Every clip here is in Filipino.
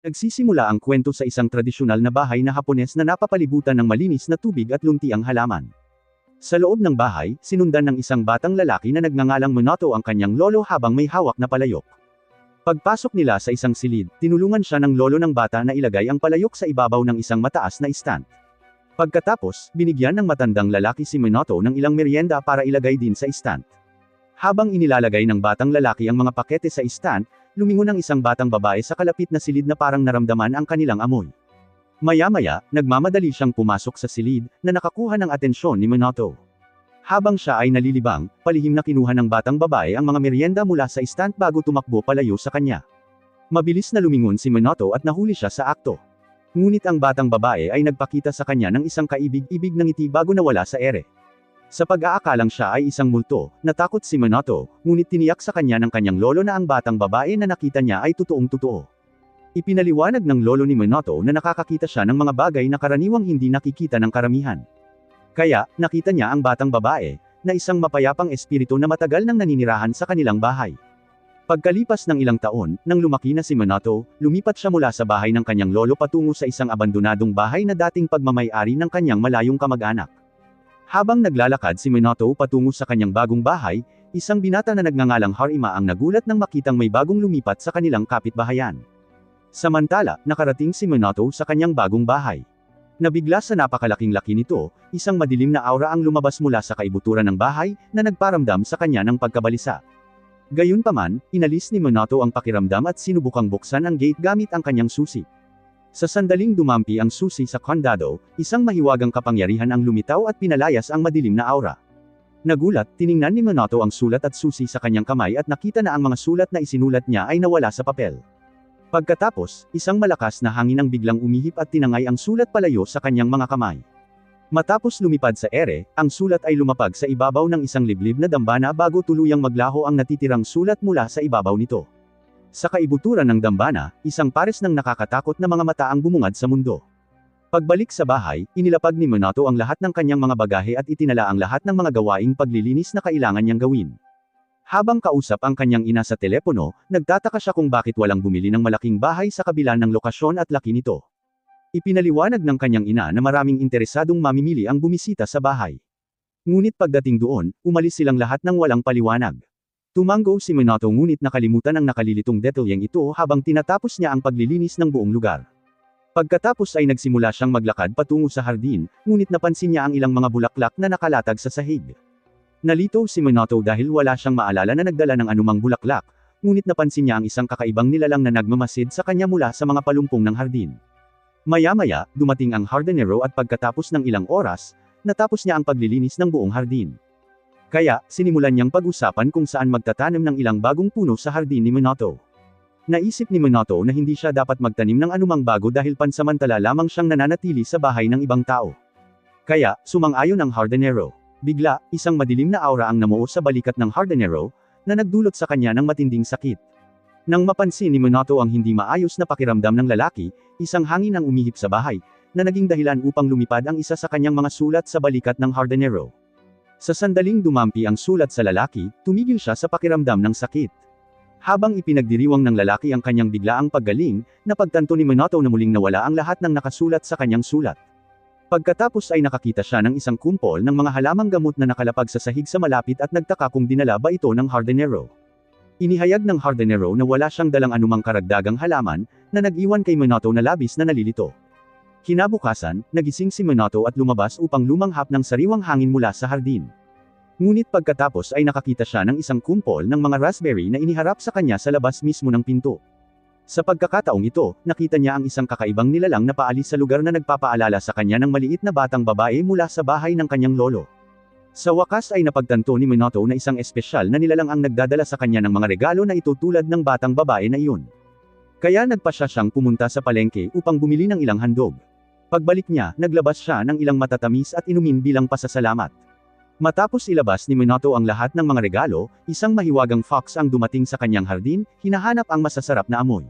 Nagsisimula ang kwento sa isang tradisyonal na bahay na Hapones na napapalibutan ng malinis na tubig at luntiang halaman. Sa loob ng bahay, sinundan ng isang batang lalaki na nagngangalang Minato ang kanyang lolo habang may hawak na palayok. Pagpasok nila sa isang silid, tinulungan siya ng lolo ng bata na ilagay ang palayok sa ibabaw ng isang mataas na stand. Pagkatapos, binigyan ng matandang lalaki si Minato ng ilang merienda para ilagay din sa stand. Habang inilalagay ng batang lalaki ang mga pakete sa stand, lumingon ang isang batang babae sa kalapit na silid na parang naramdaman ang kanilang amoy. Maya-maya, nagmamadali siyang pumasok sa silid, na nakakuha ng atensyon ni Minato. Habang siya ay nalilibang, palihim na kinuha ng batang babae ang mga merienda mula sa stand bago tumakbo palayo sa kanya. Mabilis na lumingon si Minato at nahuli siya sa akto. Ngunit ang batang babae ay nagpakita sa kanya ng isang kaibig-ibig na ngiti bago nawala sa ere. Sa pag-aakalang siya ay isang multo, natakot si Minato, ngunit tiniyak sa kanya ng kanyang lolo na ang batang babae na nakita niya ay totoong-totoo. Ipinaliwanag ng lolo ni Minato na nakakakita siya ng mga bagay na karaniwang hindi nakikita ng karamihan. Kaya, nakita niya ang batang babae, na isang mapayapang espiritu na matagal nang naninirahan sa kanilang bahay. Pagkalipas ng ilang taon, nang lumaki na si Minato, lumipat siya mula sa bahay ng kanyang lolo patungo sa isang abandonadong bahay na dating pagmamay-ari ng kanyang malayong kamag-anak. Habang naglalakad si Minato patungo sa kanyang bagong bahay, isang binata na nagngangalang Harima ang nagulat nang makitang may bagong lumipat sa kanilang kapitbahayan. Samantala, nakarating si Minato sa kanyang bagong bahay. Nabigla sa napakalaking laki nito, isang madilim na aura ang lumabas mula sa kaibuturan ng bahay, na nagparamdam sa kanya ng pagkabalisa. Gayunpaman, inalis ni Minato ang pakiramdam at sinubukang buksan ang gate gamit ang kanyang susi. Sa sandaling dumampi ang susi sa kandado, isang mahiwagang kapangyarihan ang lumitaw at pinalayas ang madilim na aura. Nagulat, tiningnan ni Minato ang sulat at susi sa kanyang kamay at nakita na ang mga sulat na isinulat niya ay nawala sa papel. Pagkatapos, isang malakas na hangin ang biglang umihip at tinangay ang sulat palayo sa kanyang mga kamay. Matapos lumipad sa ere, ang sulat ay lumapag sa ibabaw ng isang liblib na dambana bago tuluyang maglaho ang natitirang sulat mula sa ibabaw nito. Sa kaibuturan ng dambana, isang pares ng nakakatakot na mga mata ang bumungad sa mundo. Pagbalik sa bahay, inilapag ni Minato ang lahat ng kanyang mga bagahe at itinala ang lahat ng mga gawaing paglilinis na kailangan niyang gawin. Habang kausap ang kanyang ina sa telepono, nagtataka siya kung bakit walang bumili ng malaking bahay sa kabila ng lokasyon at laki nito. Ipinaliwanag ng kanyang ina na maraming interesadong mamimili ang bumisita sa bahay. Ngunit pagdating doon, umalis silang lahat ng walang paliwanag. Tumango si Minato ngunit nakalimutan ang nakalilitong detalyeng ito habang tinatapos niya ang paglilinis ng buong lugar. Pagkatapos ay nagsimula siyang maglakad patungo sa hardin, ngunit napansin niya ang ilang mga bulaklak na nakalatag sa sahig. Nalito si Minato dahil wala siyang maalala na nagdala ng anumang bulaklak, ngunit napansin niya ang isang kakaibang nilalang na nagmamasid sa kanya mula sa mga palumpong ng hardin. Maya-maya, dumating ang hardinero at pagkatapos ng ilang oras, natapos niya ang paglilinis ng buong hardin. Kaya, sinimulan niyang pag-usapan kung saan magtatanim ng ilang bagong puno sa hardin ni Minato. Naisip ni Minato na hindi siya dapat magtanim ng anumang bago dahil pansamantala lamang siyang nananatili sa bahay ng ibang tao. Kaya, sumang-ayon ang hardinero. Bigla, isang madilim na aura ang namuo sa balikat ng hardinero, na nagdulot sa kanya ng matinding sakit. Nang mapansin ni Minato ang hindi maayos na pakiramdam ng lalaki, isang hangin ang umihip sa bahay, na naging dahilan upang lumipad ang isa sa kanyang mga sulat sa balikat ng hardinero. Sa sandaling dumampi ang sulat sa lalaki, tumigil siya sa pakiramdam ng sakit. Habang ipinagdiriwang ng lalaki ang kanyang biglaang paggaling, napagtanto ni Minato na muling nawala ang lahat ng nakasulat sa kanyang sulat. Pagkatapos ay nakakita siya ng isang kumpol ng mga halamang gamot na nakalapag sa sahig sa malapit at nagtaka kung dinala ba ito ng hardinero. Inihayag ng hardinero na wala siyang dalang anumang karagdagang halaman, na nag-iwan kay Minato na labis na nalilito. Kinabukasan, nagising si Minato at lumabas upang lumanghap ng sariwang hangin mula sa hardin. Ngunit pagkatapos ay nakakita siya ng isang kumpol ng mga raspberry na iniharap sa kanya sa labas mismo ng pinto. Sa pagkakataong ito, nakita niya ang isang kakaibang nilalang na paalis sa lugar na nagpapaalala sa kanya ng maliit na batang babae mula sa bahay ng kanyang lolo. Sa wakas ay napagtanto ni Minato na isang espesyal na nilalang ang nagdadala sa kanya ng mga regalo na ito tulad ng batang babae na iyon. Kaya nagpasya siyang pumunta sa palengke upang bumili ng ilang handog. Pagbalik niya, naglabas siya ng ilang matatamis at inumin bilang pasasalamat. Matapos ilabas ni Minato ang lahat ng mga regalo, isang mahiwagang fox ang dumating sa kanyang hardin, hinahanap ang masasarap na amoy.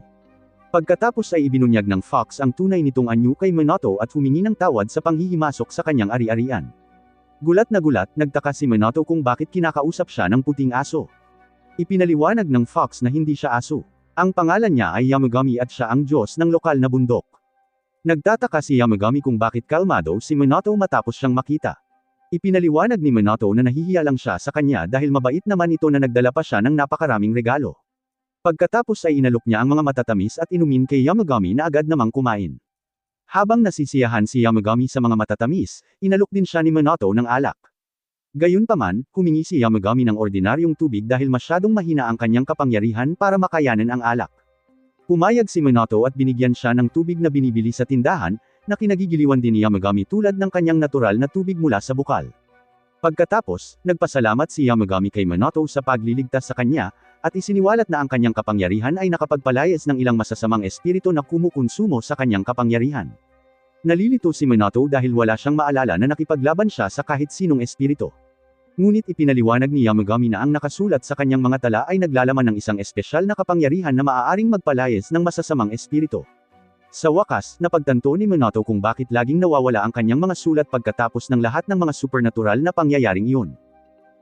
Pagkatapos ay ibinunyag ng fox ang tunay nitong anyo kay Minato at humingi ng tawad sa panghihimasok sa kanyang ari-arian. Gulat na gulat, nagtaka si Minato kung bakit kinakausap siya ng puting aso. Ipinaliwanag ng fox na hindi siya aso. Ang pangalan niya ay Yamagami at siya ang Diyos ng lokal na bundok. Nagtataka si Yamagami kung bakit kalmado si Minato matapos siyang makita. Ipinaliwanag ni Minato na nahihiya lang siya sa kanya dahil mabait naman ito na nagdala pa siya ng napakaraming regalo. Pagkatapos ay inalok niya ang mga matatamis at inumin kay Yamagami na agad namang kumain. Habang nasisiyahan si Yamagami sa mga matatamis, inalok din siya ni Minato ng alak. Gayunpaman, humingi si Yamagami ng ordinaryong tubig dahil masyadong mahina ang kanyang kapangyarihan para makayanan ang alak. Pumayag si Minato at binigyan siya ng tubig na binibili sa tindahan, na kinagigiliwan din ni Yamagami tulad ng kanyang natural na tubig mula sa bukal. Pagkatapos, nagpasalamat si Yamagami kay Minato sa pagliligtas sa kanya, at isiniwalat na ang kanyang kapangyarihan ay nakapagpalayas ng ilang masasamang espiritu na kumukonsumo sa kanyang kapangyarihan. Nalilito si Minato dahil wala siyang maalala na nakipaglaban siya sa kahit sinong espiritu. Ngunit ipinaliwanag ni Yamagami na ang nakasulat sa kanyang mga tala ay naglalaman ng isang espesyal na kapangyarihan na maaaring magpalayas ng masasamang espiritu. Sa wakas, napagtanto ni Minato kung bakit laging nawawala ang kanyang mga sulat pagkatapos ng lahat ng mga supernatural na pangyayaring iyon.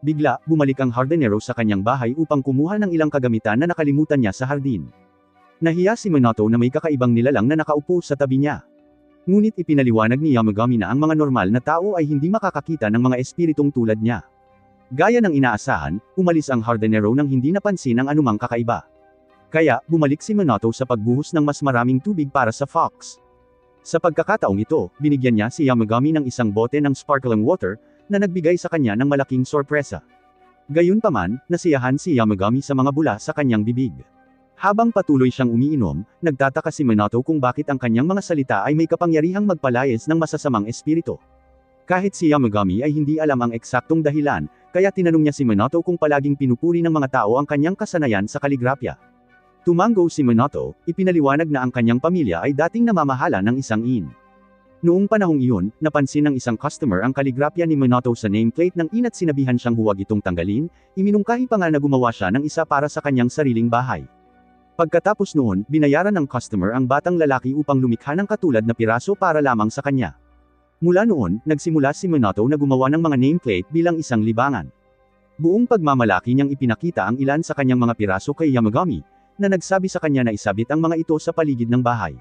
Bigla, bumalik ang hardinero sa kanyang bahay upang kumuha ng ilang kagamitan na nakalimutan niya sa hardin. Nahiya si Minato na may kakaibang nilalang na nakaupo sa tabi niya. Ngunit ipinaliwanag ni Yamagami na ang mga normal na tao ay hindi makakakita ng mga espiritong tulad niya. Gaya ng inaasahan, umalis ang hardinero nang hindi napansin ang anumang kakaiba. Kaya, bumalik si Minato sa pagbuhos ng mas maraming tubig para sa fox. Sa pagkakataong ito, binigyan niya si Yamagami ng isang bote ng sparkling water, na nagbigay sa kanya ng malaking sorpresa. Gayunpaman, nasiyahan si Yamagami sa mga bula sa kanyang bibig. Habang patuloy siyang umiinom, nagtataka si Minato kung bakit ang kanyang mga salita ay may kapangyarihang magpalayas ng masasamang espiritu. Kahit si Yamagami ay hindi alam ang eksaktong dahilan, kaya tinanong niya si Minato kung palaging pinupuri ng mga tao ang kanyang kasanayan sa kaligrapya. Tumango si Minato, ipinaliwanag na ang kanyang pamilya ay dating namamahala ng isang inn. Noong panahong iyon, napansin ng isang customer ang kaligrapya ni Minato sa nameplate ng inn at sinabihan siyang huwag itong tanggalin, iminungkahi pa nga na gumawa siya ng isa para sa kanyang sariling bahay. Pagkatapos noon, binayaran ng customer ang batang lalaki upang lumikha ng katulad na piraso para lamang sa kanya. Mula noon, nagsimula si Minato na gumawa ng mga nameplate bilang isang libangan. Buong pagmamalaki niyang ipinakita ang ilan sa kanyang mga piraso kay Yamagami, na nagsabi sa kanya na isabit ang mga ito sa paligid ng bahay.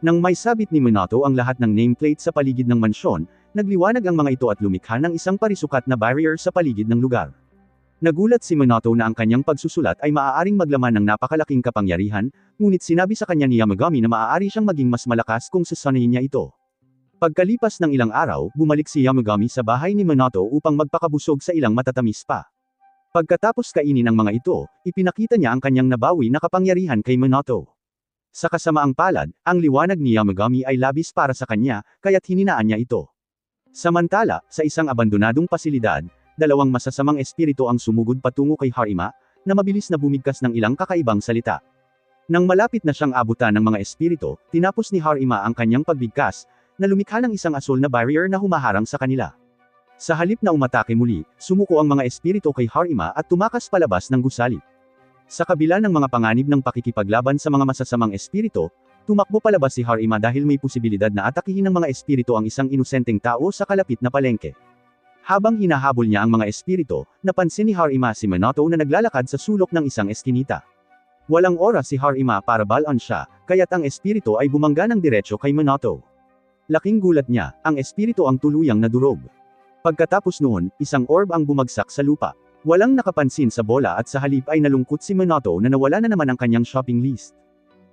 Nang may sabit ni Minato ang lahat ng nameplate sa paligid ng mansyon, nagliwanag ang mga ito at lumikha ng isang parisukat na barrier sa paligid ng lugar. Nagulat si Minato na ang kanyang pagsusulat ay maaaring maglaman ng napakalaking kapangyarihan, ngunit sinabi sa kanya ni Yamagami na maaari siyang maging mas malakas kung sasanayin niya ito. Pagkalipas ng ilang araw, bumalik si Yamagami sa bahay ni Minato upang magpakabusog sa ilang matatamis pa. Pagkatapos kainin ang mga ito, ipinakita niya ang kanyang nabawi na kapangyarihan kay Minato. Sa kasamaang palad, ang liwanag ni Yamagami ay labis para sa kanya, kaya't hininaan niya ito. Samantala, sa isang abandonadong pasilidad, dalawang masasamang espiritu ang sumugod patungo kay Harima, na mabilis na bumigkas ng ilang kakaibang salita. Nang malapit na siyang abutan ng mga espiritu, tinapos ni Harima ang kanyang pagbigkas, na lumikha ng isang asul na barrier na humaharang sa kanila. Sa halip na umatake muli, sumuko ang mga espiritu kay Harima at tumakas palabas ng gusali. Sa kabila ng mga panganib ng pakikipaglaban sa mga masasamang espiritu, tumakbo palabas si Harima dahil may posibilidad na atakihin ng mga espiritu ang isang inosenteng tao sa kalapit na palengke. Habang hinahabol niya ang mga espiritu, napansin ni Harima si Minato na naglalakad sa sulok ng isang eskinita. Walang oras si Harima para balaan siya, kaya't ang espiritu ay bumangga ng diretso kay Minato. Laking gulat niya, ang espiritu ang tuluyang nadurog. Pagkatapos noon, isang orb ang bumagsak sa lupa. Walang nakapansin sa bola at sa halip ay nalungkot si Minato na nawala na naman ang kanyang shopping list.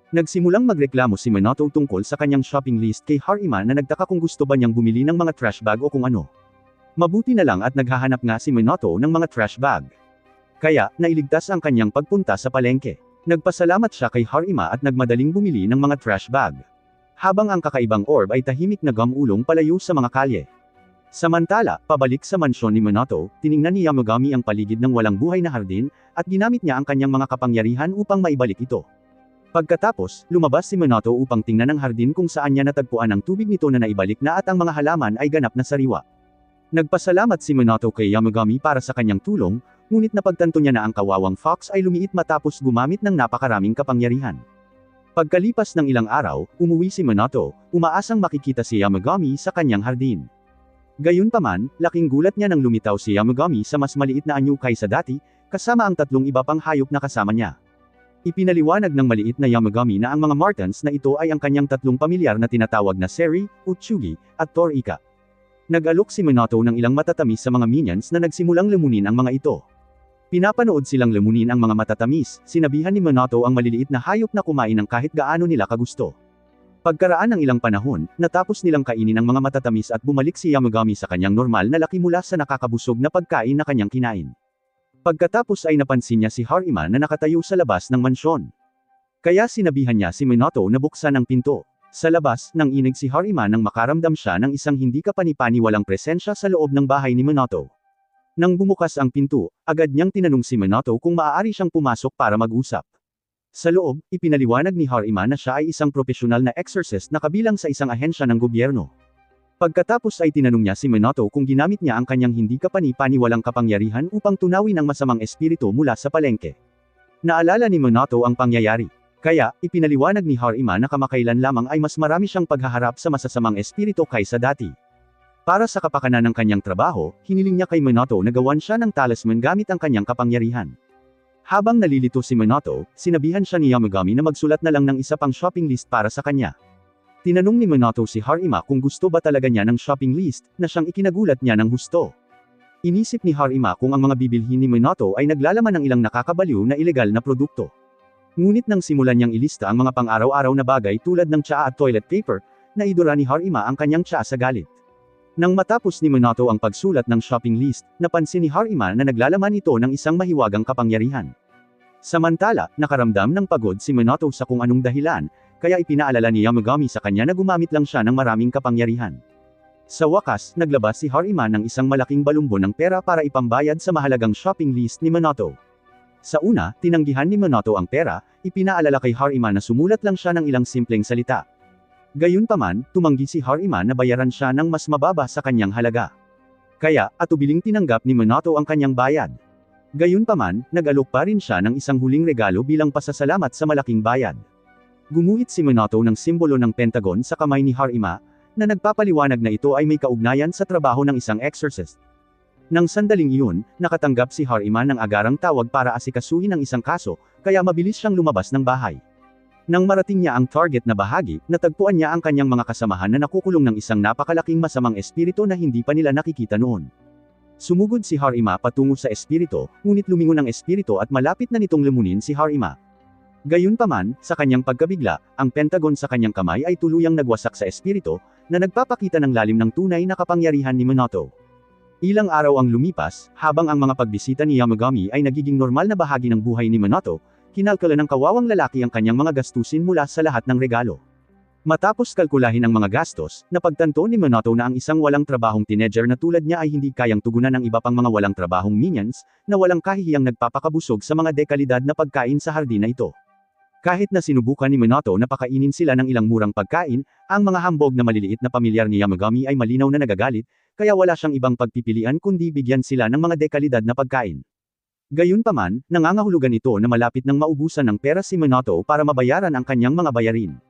Nagsimulang magreklamo si Minato tungkol sa kanyang shopping list kay Harima na nagtaka kung gusto ba niyang bumili ng mga trash bag o kung ano. Mabuti na lang at naghahanap nga si Minato ng mga trash bag. Kaya, nailigtas ang kanyang pagpunta sa palengke. Nagpasalamat siya kay Harima at nagmadaling bumili ng mga trash bag. Habang ang kakaibang orb ay tahimik na gumulong palayo sa mga kalye. Samantala, pabalik sa mansyon ni Minato, tiningnan ni Yamagami ang paligid ng walang buhay na hardin, at ginamit niya ang kanyang mga kapangyarihan upang maibalik ito. Pagkatapos, lumabas si Minato upang tingnan ang hardin kung saan niya natagpuan ang tubig nito na naibalik na at ang mga halaman ay ganap na sariwa. Nagpasalamat si Minato kay Yamagami para sa kanyang tulong, ngunit napagtanto niya na ang kawawang fox ay lumiit matapos gumamit ng napakaraming kapangyarihan. Pagkalipas ng ilang araw, umuwi si Minato, umaasang makikita si Yamagami sa kanyang hardin. Gayunpaman, laking gulat niya nang lumitaw si Yamagami sa mas maliit na anyo kaysa dati, kasama ang tatlong iba pang hayop na kasama niya. Ipinaliwanag ng maliit na Yamagami na ang mga Martens na ito ay ang kanyang tatlong pamilyar na tinatawag na Seri, Utsugi, at Torika. Nag-alok si Minato ng ilang matatamis sa mga minions na nagsimulang lamunin ang mga ito. Pinapanood silang lamunin ang mga matatamis, sinabihan ni Minato ang maliliit na hayop na kumain ng kahit gaano nila kagusto. Pagkaraan ng ilang panahon, natapos nilang kainin ang mga matatamis at bumalik si Yamagami sa kanyang normal na laki mula sa nakakabusog na pagkain na kanyang kinain. Pagkatapos ay napansin niya si Harima na nakatayo sa labas ng mansyon. Kaya sinabihan niya si Minato na buksan ang pinto. Sa labas, nang inig si Harima nang makaramdam siya ng isang hindi kapani-paniwalang presensya sa loob ng bahay ni Minato. Nang bumukas ang pinto, agad niyang tinanong si Minato kung maaari siyang pumasok para mag-usap. Sa loob, ipinaliwanag ni Harima na siya ay isang profesional na exorcist na kabilang sa isang ahensya ng gobyerno. Pagkatapos ay tinanong niya si Minato kung ginamit niya ang kanyang hindi kapani-paniwalang kapangyarihan upang tunawin ang masamang espiritu mula sa palengke. Naalala ni Minato ang pangyayari. Kaya, ipinaliwanag ni Harima na kamakailan lamang ay mas marami siyang paghaharap sa masasamang espiritu kaysa dati. Para sa kapakanan ng kanyang trabaho, hiniling niya kay Minato na gawan siya ng talisman gamit ang kanyang kapangyarihan. Habang nalilito si Minato, sinabihan siya ni Yamagami na magsulat na lang ng isa pang shopping list para sa kanya. Tinanong ni Minato si Harima kung gusto ba talaga niya ng shopping list, na siyang ikinagulat niya ng husto. Inisip ni Harima kung ang mga bibilhin ni Minato ay naglalaman ng ilang nakakabaliw na ilegal na produkto. Ngunit nang simulan niyang ilista ang mga pang-araw-araw na bagay tulad ng tsaa at toilet paper, naidura ni Harima ang kanyang tsaa sa galit. Nang matapos ni Minato ang pagsulat ng shopping list, napansin ni Harima na naglalaman ito ng isang mahiwagang kapangyarihan. Samantala, nakaramdam ng pagod si Minato sa kung anong dahilan, kaya ipinaalala ni Yamagami sa kanya na gumamit lang siya ng maraming kapangyarihan. Sa wakas, naglabas si Harima ng isang malaking balumbon ng pera para ipambayad sa mahalagang shopping list ni Minato. Sa una, tinanggihan ni Minato ang pera, ipinaalala kay Harima na sumulat lang siya ng ilang simpleng salita. Gayunpaman, tumanggi si Harima na bayaran siya ng mas mababa sa kanyang halaga. Kaya, atubiling tinanggap ni Minato ang kanyang bayad. Gayunpaman, nag-alok pa rin siya ng isang huling regalo bilang pasasalamat sa malaking bayad. Gumuhit si Minato ng simbolo ng Pentagon sa kamay ni Harima, na nagpapaliwanag na ito ay may kaugnayan sa trabaho ng isang exorcist. Nang sandaling iyon, nakatanggap si Harima ng agarang tawag para asikasuhin ang isang kaso, kaya mabilis siyang lumabas ng bahay. Nang marating niya ang target na bahagi, natagpuan niya ang kanyang mga kasamahan na nakukulong ng isang napakalaking masamang espiritu na hindi pa nila nakikita noon. Sumugod si Harima patungo sa espiritu, ngunit lumingon ang espiritu at malapit na nitong lamunin si Harima. Gayunpaman, sa kanyang pagkabigla, ang Pentagon sa kanyang kamay ay tuluyang nagwasak sa espiritu, na nagpapakita ng lalim ng tunay na kapangyarihan ni Minato. Ilang araw ang lumipas, habang ang mga pagbisita ni Yamagami ay nagiging normal na bahagi ng buhay ni Minato, kinalkula ng kawawang lalaki ang kanyang mga gastusin mula sa lahat ng regalo. Matapos kalkulahin ang mga gastos, napagtanto ni Minato na ang isang walang trabahong teenager na tulad niya ay hindi kayang tugunan ng iba pang mga walang trabahong minions, na walang kahihiyang nagpapakabusog sa mga dekalidad na pagkain sa hardin na ito. Kahit na sinubukan ni Minato na pakainin sila ng ilang murang pagkain, ang mga hambog na maliliit na pamilyar ni Yamagami ay malinaw na nagagalit, kaya wala siyang ibang pagpipilian kundi bigyan sila ng mga dekalidad na pagkain. Gayunpaman, nangangahulugan ito na malapit nang maubusan ng pera si Minato para mabayaran ang kanyang mga bayarin.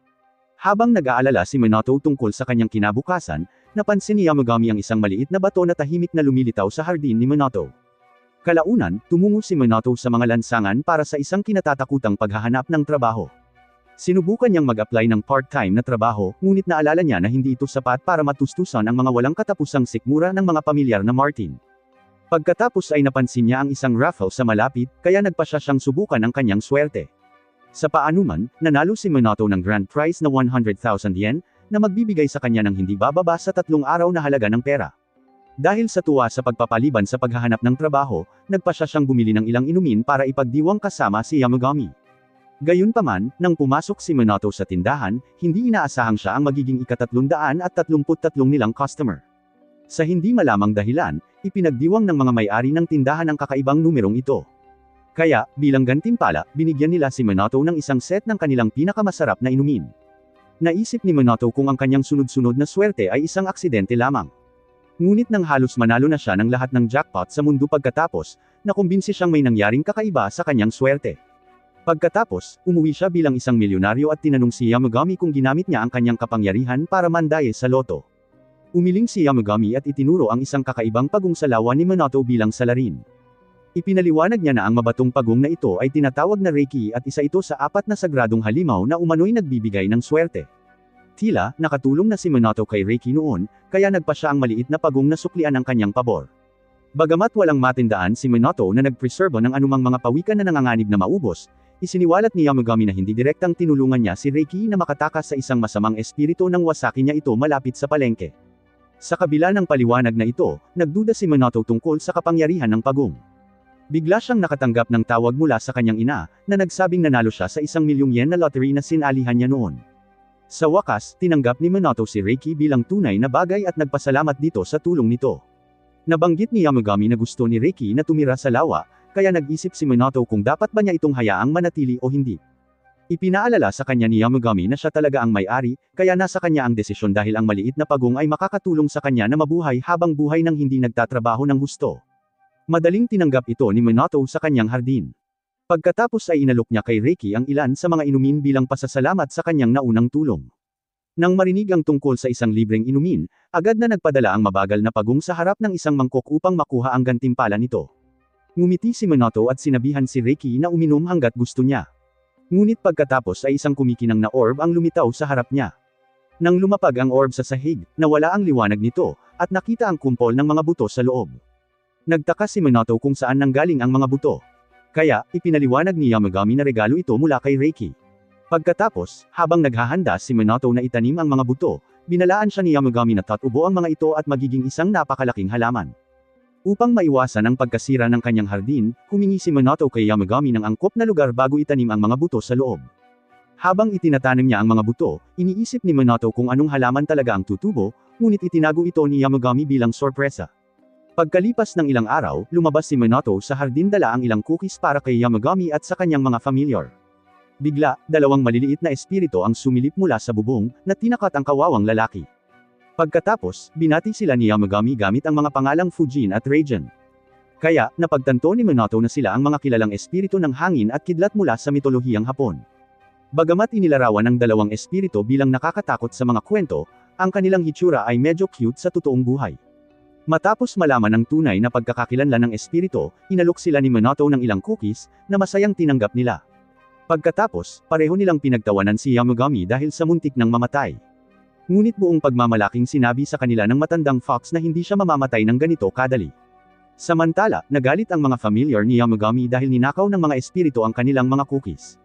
Habang nag-aalala si Minato tungkol sa kanyang kinabukasan, napansin ni Yamagami ang isang maliit na bato na tahimik na lumilitaw sa hardin ni Minato. Kalaunan, tumungo si Minato sa mga lansangan para sa isang kinatatakutang paghahanap ng trabaho. Sinubukan niyang mag-apply ng part-time na trabaho, ngunit naalala niya na hindi ito sapat para matustusan ang mga walang katapusang sikmura ng mga pamilyar na Martin. Pagkatapos ay napansin niya ang isang raffle sa malapit, kaya nagpasya siyang subukan ang kanyang swerte. Sa paanuman, nanalo si Minato ng grand prize na 100,000 yen, na magbibigay sa kanya ng hindi bababa sa 3 araw na halaga ng pera. Dahil sa tuwa sa pagpapaliban sa paghahanap ng trabaho, nagpasya siyang bumili ng ilang inumin para ipagdiwang kasama si Yamagami. Gayunpaman, nang pumasok si Minato sa tindahan, hindi inaasahang siya ang magiging ika-333 nilang customer. Sa hindi malamang dahilan, ipinagdiwang ng mga may-ari ng tindahan ang kakaibang numerong ito. Kaya, bilang gantimpala, binigyan nila si Minato ng isang set ng kanilang pinakamasarap na inumin. Naisip ni Minato kung ang kanyang sunod-sunod na swerte ay isang aksidente lamang. Ngunit nang halos manalo na siya ng lahat ng jackpot sa mundo pagkatapos, nakumbinsi siyang may nangyaring kakaiba sa kanyang swerte. Pagkatapos, umuwi siya bilang isang milyonaryo at tinanong si Yamagami kung ginamit niya ang kanyang kapangyarihan para mandaye sa loto. Umiling si Yamagami at itinuro ang isang kakaibang pagungsalawan ni Minato bilang salarin. Ipinaliwanag niya na ang mabatong pagong na ito ay tinatawag na Reiki at isa ito sa 4 na sagradong halimaw na umano'y nagbibigay ng swerte. Tila, nakatulong na si Minato kay Reiki noon, kaya nagpa siya ang maliit na pagong na suklian ang kanyang pabor. Bagamat walang matindaan si Minato na nagpreserbo ng anumang mga pawikan na nanganganib na maubos, isiniwalat ni Yamagami na hindi direktang tinulungan niya si Reiki na makatakas sa isang masamang espiritu nang wasaki niya ito malapit sa palengke. Sa kabila ng paliwanag na ito, nagduda si Minato tungkol sa kapangyarihan ng pagong. Bigla siyang nakatanggap ng tawag mula sa kanyang ina, na nagsabing nanalo siya sa 1,000,000 yen na lottery na sinalihan niya noon. Sa wakas, tinanggap ni Minato si Reiki bilang tunay na bagay at nagpasalamat dito sa tulong nito. Nabanggit ni Yamagami na gusto ni Reiki na tumira sa lawa, kaya nag-isip si Minato kung dapat ba niya itong hayaang manatili o hindi. Ipinaalala sa kanya ni Yamagami na siya talaga ang may-ari, kaya nasa kanya ang desisyon dahil ang maliit na pagong ay makakatulong sa kanya na mabuhay habang buhay nang hindi nagtatrabaho ng husto. Madaling tinanggap ito ni Minato sa kanyang hardin. Pagkatapos ay inalok niya kay Reiki ang ilan sa mga inumin bilang pasasalamat sa kanyang naunang tulong. Nang marinig ang tungkol sa isang libreng inumin, agad na nagpadala ang mabagal na pagong sa harap ng isang mangkok upang makuha ang gantimpala nito. Ngumiti si Minato at sinabihan si Reiki na uminom hanggat gusto niya. Ngunit pagkatapos ay isang kumikinang na orb ang lumitaw sa harap niya. Nang lumapag ang orb sa sahig, nawala ang liwanag nito, at nakita ang kumpol ng mga buto sa loob. Nagtaka si Minato kung saan nanggaling ang mga buto. Kaya, ipinaliwanag ni Yamagami na regalo ito mula kay Reiki. Pagkatapos, habang naghahanda si Minato na itanim ang mga buto, binalaan siya ni Yamagami na tatubo ang mga ito at magiging isang napakalaking halaman. Upang maiwasan ang pagkasira ng kanyang hardin, humingi si Minato kay Yamagami ng angkop na lugar bago itanim ang mga buto sa loob. Habang itinatanim niya ang mga buto, iniisip ni Minato kung anong halaman talaga ang tutubo, ngunit itinago ito ni Yamagami bilang sorpresa. Pagkalipas ng ilang araw, lumabas si Minato sa hardin dala ang ilang cookies para kay Yamagami at sa kanyang mga familiar. Bigla, 2 maliliit na espiritu ang sumilip mula sa bubong, na tinakat ang kawawang lalaki. Pagkatapos, binati sila ni Yamagami gamit ang mga pangalang Fujin at Raijin. Kaya, napagtanto ni Minato na sila ang mga kilalang espiritu ng hangin at kidlat mula sa mitolohiyang Hapon. Bagamat inilarawan ng 2 espiritu bilang nakakatakot sa mga kwento, ang kanilang hitsura ay medyo cute sa totoong buhay. Matapos malaman ng tunay na pagkakakilanlan ng espiritu, inalok sila ni Minato ng ilang cookies, na masayang tinanggap nila. Pagkatapos, pareho nilang pinagtawanan si Yamagami dahil sa muntik ng mamatay. Ngunit buong pagmamalaking sinabi sa kanila ng matandang fox na hindi siya mamamatay ng ganito kadali. Samantala, nagalit ang mga familiar ni Yamagami dahil ninakaw ng mga espiritu ang kanilang mga cookies.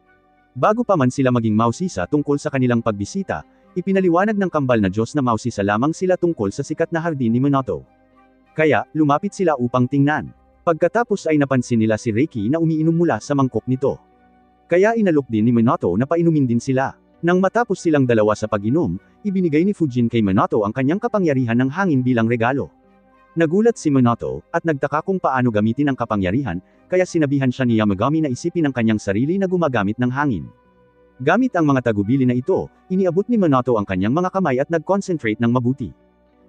Bago pa man sila maging mausisa tungkol sa kanilang pagbisita, ipinaliwanag ng kambal na Diyos na mausisa lamang sila tungkol sa sikat na hardin ni Minato. Kaya, lumapit sila upang tingnan. Pagkatapos ay napansin nila si Reiki na umiinom mula sa mangkok nito. Kaya inalok din ni Minato na painumin din sila. Nang matapos silang dalawa sa pag-inom, ibinigay ni Fujin kay Minato ang kanyang kapangyarihan ng hangin bilang regalo. Nagulat si Minato, at nagtaka kung paano gamitin ang kapangyarihan, kaya sinabihan siya ni Yamagami na isipin ang kanyang sarili na gumagamit ng hangin. Gamit ang mga tagubili na ito, iniabot ni Minato ang kanyang mga kamay at nag-concentrate ng mabuti.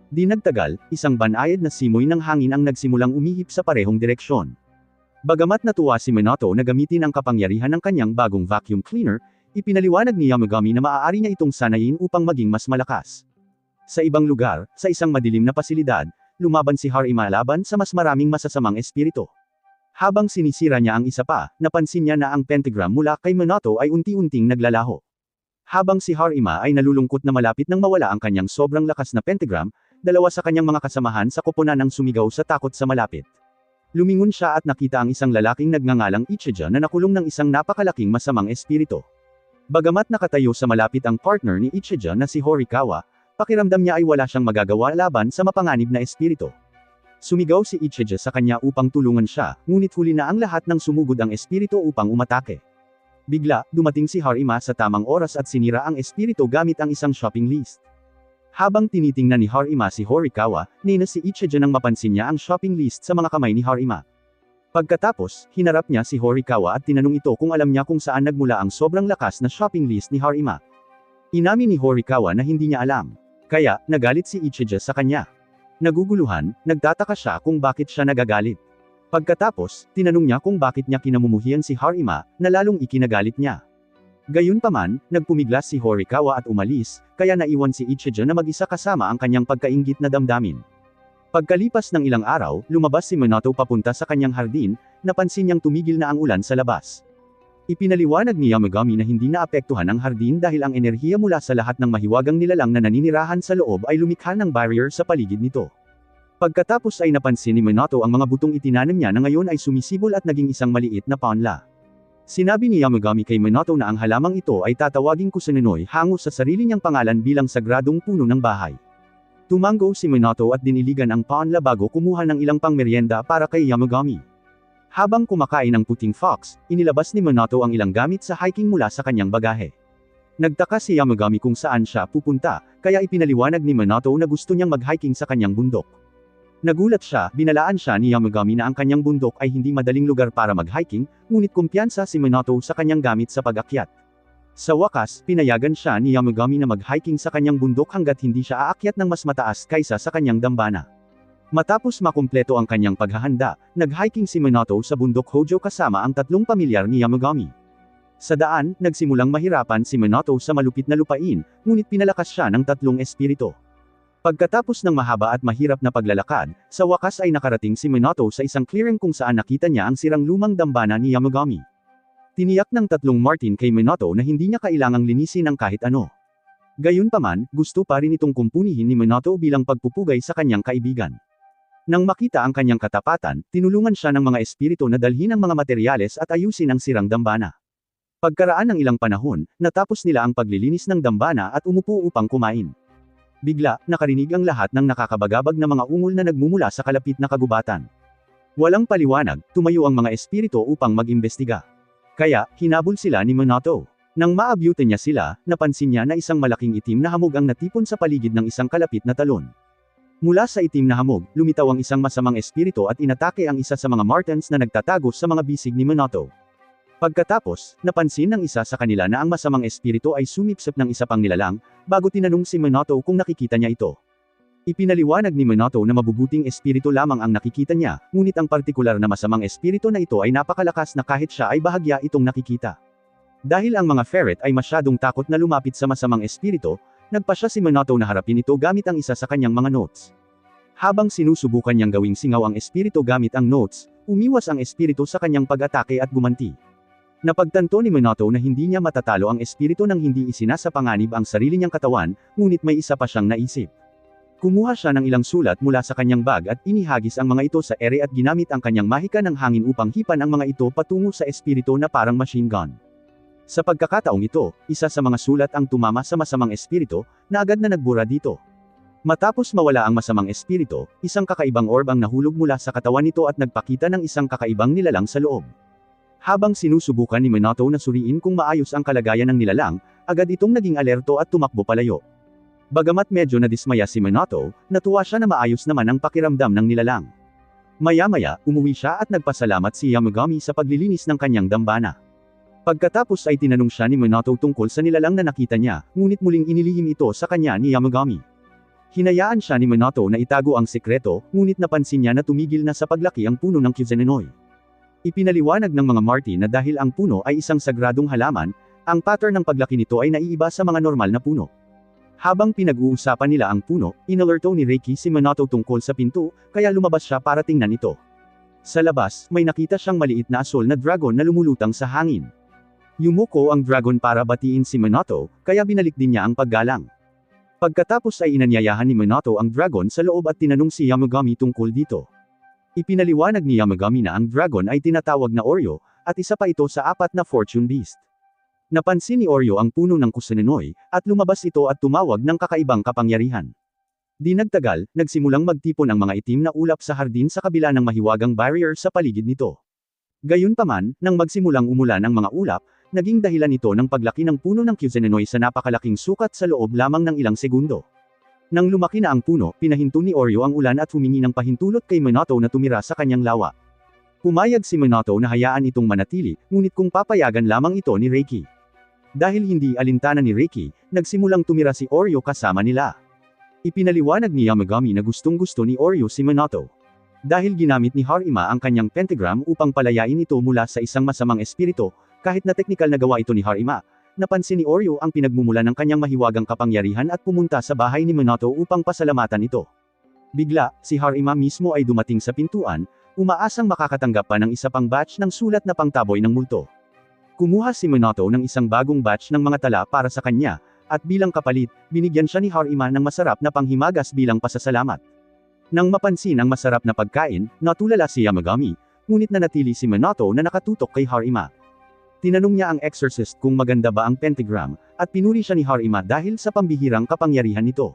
Di nagtagal, isang banayad na simoy ng hangin ang nagsimulang umihip sa parehong direksyon. Bagamat natuwa si Minato na gamitin ang kapangyarihan ng kanyang bagong vacuum cleaner, ipinaliwanag ni Yamagami na maaari niya itong sanayin upang maging mas malakas. Sa ibang lugar, sa isang madilim na pasilidad, lumaban si Harima laban sa mas maraming masasamang espiritu. Habang sinisira niya ang isa pa, napansin niya na ang pentagram mula kay Minato ay unti-unting naglalaho. Habang si Harima ay nalulungkot na malapit nang mawala ang kanyang sobrang lakas na pentagram, 2 sa kanyang mga kasamahan sa koponan ang sumigaw sa takot sa malapit. Lumingon siya at nakita ang isang lalaking nagngangalang Ichija na nakulong ng isang napakalaking masamang espiritu. Bagamat nakatayo sa malapit ang partner ni Ichija na si Horikawa, pakiramdam niya ay wala siyang magagawa laban sa mapanganib na espiritu. Sumigaw si Ichija sa kanya upang tulungan siya, ngunit huli na ang lahat ng sumugod ang espiritu upang umatake. Bigla, dumating si Harima sa tamang oras at sinira ang espiritu gamit ang isang shopping list. Habang tinitingnan ni Harima si Horikawa, ninas si Ichija nang mapansin niya ang shopping list sa mga kamay ni Harima. Pagkatapos, hinarap niya si Horikawa at tinanong ito kung alam niya kung saan nagmula ang sobrang lakas na shopping list ni Harima. Inamin ni Horikawa na hindi niya alam. Kaya, nagalit si Ichija sa kanya. Naguguluhan, nagtataka siya kung bakit siya nagagalit. Pagkatapos, tinanong niya kung bakit niya kinamumuhian si Harima, na lalong ikinagalit niya. Gayunpaman, nagpumiglas si Horikawa at umalis, kaya naiwan si Ichija na mag-isa kasama ang kanyang pagkainggit na damdamin. Pagkalipas ng ilang araw, lumabas si Minato papunta sa kanyang hardin, napansin niyang tumigil na ang ulan sa labas. Ipinaliwanag ni Yamagami na hindi naapektuhan ang hardin dahil ang enerhiya mula sa lahat ng mahiwagang nilalang na naninirahan sa loob ay lumikha ng barrier sa paligid nito. Pagkatapos ay napansin ni Minato ang mga butong itinanim niya na ngayon ay sumisibol at naging isang maliit na paunla. Sinabi ni Yamagami kay Minato na ang halamang ito ay tatawaging Kusanenoy hango sa sarili niyang pangalan bilang sagradong puno ng bahay. Tumango si Minato at diniligan ang paunla bago kumuha ng ilang pangmeryenda para kay Yamagami. Habang kumakain ang puting fox, inilabas ni Minato ang ilang gamit sa hiking mula sa kanyang bagahe. Nagtaka si Yamagami kung saan siya pupunta, kaya ipinaliwanag ni Minato na gusto niyang mag-hiking sa kanyang bundok. Nagulat siya, binalaan siya ni Yamagami na ang kanyang bundok ay hindi madaling lugar para mag-hiking, ngunit kumpiyansa si Minato sa kanyang gamit sa pag-akyat. Sa wakas, pinayagan siya ni Yamagami na mag-hiking sa kanyang bundok hanggat hindi siya aakyat ng mas mataas kaysa sa kanyang dambana. Matapos makumpleto ang kanyang paghahanda, nag-hiking si Minato sa bundok Hojo kasama ang 3 pamilyar ni Yamagami. Sa daan, nagsimulang mahirapan si Minato sa malupit na lupain, ngunit pinalakas siya ng 3 espiritu. Pagkatapos ng mahaba at mahirap na paglalakad, sa wakas ay nakarating si Minato sa isang clearing kung saan nakita niya ang sirang lumang dambana ni Yamagami. Tiniyak ng 3 Martin kay Minato na hindi niya kailangang linisin ang kahit ano. Gayunpaman, gusto pa rin itong kumpunihin ni Minato bilang pagpupugay sa kanyang kaibigan. Nang makita ang kanyang katapatan, tinulungan siya ng mga espiritu na dalhin ang mga materyales at ayusin ang sirang dambana. Pagkaraan ng ilang panahon, natapos nila ang paglilinis ng dambana at umupo upang kumain. Bigla, nakarinig ang lahat ng nakakabagabag na mga ungol na nagmumula sa kalapit na kagubatan. Walang paliwanag, tumayo ang mga espiritu upang mag-imbestiga. Kaya, hinabol sila ni Minato. Nang maabyutan niya sila, napansin niya na isang malaking itim na hamog ang natipon sa paligid ng isang kalapit na talon. Mula sa itim na hamog, lumitaw ang isang masamang espiritu at inatake ang isa sa mga Martens na nagtatago sa mga bisig ni Minato. Pagkatapos, napansin ng isa sa kanila na ang masamang espiritu ay sumipsip ng isa pang nilalang, bago tinanong si Minato kung nakikita niya ito. Ipinaliwanag ni Minato na mabubuting espiritu lamang ang nakikita niya, ngunit ang partikular na masamang espiritu na ito ay napakalakas na kahit siya ay bahagya itong nakikita. Dahil ang mga ferret ay masyadong takot na lumapit sa masamang espiritu, nagpasya si Minato na harapin ito gamit ang isa sa kanyang mga notes. Habang sinusubukan niyang gawing singaw ang espiritu gamit ang notes, umiwas ang espiritu sa kanyang pag-atake at gumanti. Napagtanto ni Minato na hindi niya matatalo ang espiritu nang hindi isinasapanganib ang sarili niyang katawan, ngunit may isa pa siyang naisip. Kumuha siya ng ilang sulat mula sa kanyang bag at inihagis ang mga ito sa ere at ginamit ang kanyang mahika ng hangin upang hipan ang mga ito patungo sa espiritu na parang machine gun. Sa pagkakataong ito, isa sa mga sulat ang tumama sa masamang espiritu, na agad na nagbura dito. Matapos mawala ang masamang espiritu, isang kakaibang orb ang nahulog mula sa katawan nito at nagpakita ng isang kakaibang nilalang sa loob. Habang sinusubukan ni Minato na suriin kung maayos ang kalagayan ng nilalang, agad itong naging alerto at tumakbo palayo. Bagamat medyo nadismaya si Minato, natuwa siya na maayos naman ang pakiramdam ng nilalang. Maya-maya, umuwi siya at nagpasalamat si Yamagami sa paglilinis ng kanyang dambana. Pagkatapos ay tinanong siya ni Minato tungkol sa nilalang na nakita niya, ngunit muling inilihim ito sa kanya ni Yamagami. Hinayaan siya ni Minato na itago ang sekreto, ngunit napansin niya na tumigil na sa paglaki ang puno ng Kusanenoy. Ipinaliwanag ng mga Martin na dahil ang puno ay isang sagradong halaman, ang pattern ng paglaki nito ay naiiba sa mga normal na puno. Habang pinag-uusapan nila ang puno, inalerto ni Reiki si Minato tungkol sa pinto, kaya lumabas siya para tingnan ito. Sa labas, may nakita siyang maliit na asol na dragon na lumulutang sa hangin. Yumuko ang dragon para batiin si Minato, kaya binalik din niya ang paggalang. Pagkatapos ay inanyayahan ni Minato ang dragon sa loob at tinanong si Yamagami tungkol dito. Ipinaliwanag ni Yamagami na ang dragon ay tinatawag na Oryo, at isa pa ito sa 4 na fortune beast. Napansin ni Oryo ang puno ng Kusanenoy, at lumabas ito at tumawag ng kakaibang kapangyarihan. Di nagtagal, nagsimulang magtipon ang mga itim na ulap sa hardin sa kabila ng mahiwagang barrier sa paligid nito. Gayunpaman, nang magsimulang umulan ang mga ulap, naging dahilan ito ng paglaki ng puno ng Kusanenoy sa napakalaking sukat sa loob lamang ng ilang segundo. Nang lumaki na ang puno, pinahinto ni Oryo ang ulan at humingi ng pahintulot kay Minato na tumira sa kanyang lawa. Pumayag si Minato na hayaan itong manatili, ngunit kung papayagan lamang ito ni Reiki. Dahil hindi alintana ni Reiki, nagsimulang tumira si Oryo kasama nila. Ipinaliwanag ni Yamagami na gustong-gusto ni Oryo si Minato. Dahil ginamit ni Harima ang kanyang pentagram upang palayain ito mula sa isang masamang espiritu, kahit na teknikal na gawa ito ni Harima, napansin ni Oryo ang pinagmumula ng kanyang mahiwagang kapangyarihan at pumunta sa bahay ni Minato upang pasalamatan ito. Bigla, si Harima mismo ay dumating sa pintuan, umaasang makakatanggap pa ng isa pang batch ng sulat na pangtaboy ng multo. Kumuha si Minato ng isang bagong batch ng mga tala para sa kanya, at bilang kapalit, binigyan siya ni Harima ng masarap na panghimagas bilang pasasalamat. Nang mapansin ang masarap na pagkain, natulala si Yamagami, ngunit nanatili si Minato na nakatutok kay Harima. Tinanong niya ang exorcist kung maganda ba ang pentagram, at pinuri siya ni Harima dahil sa pambihirang kapangyarihan nito.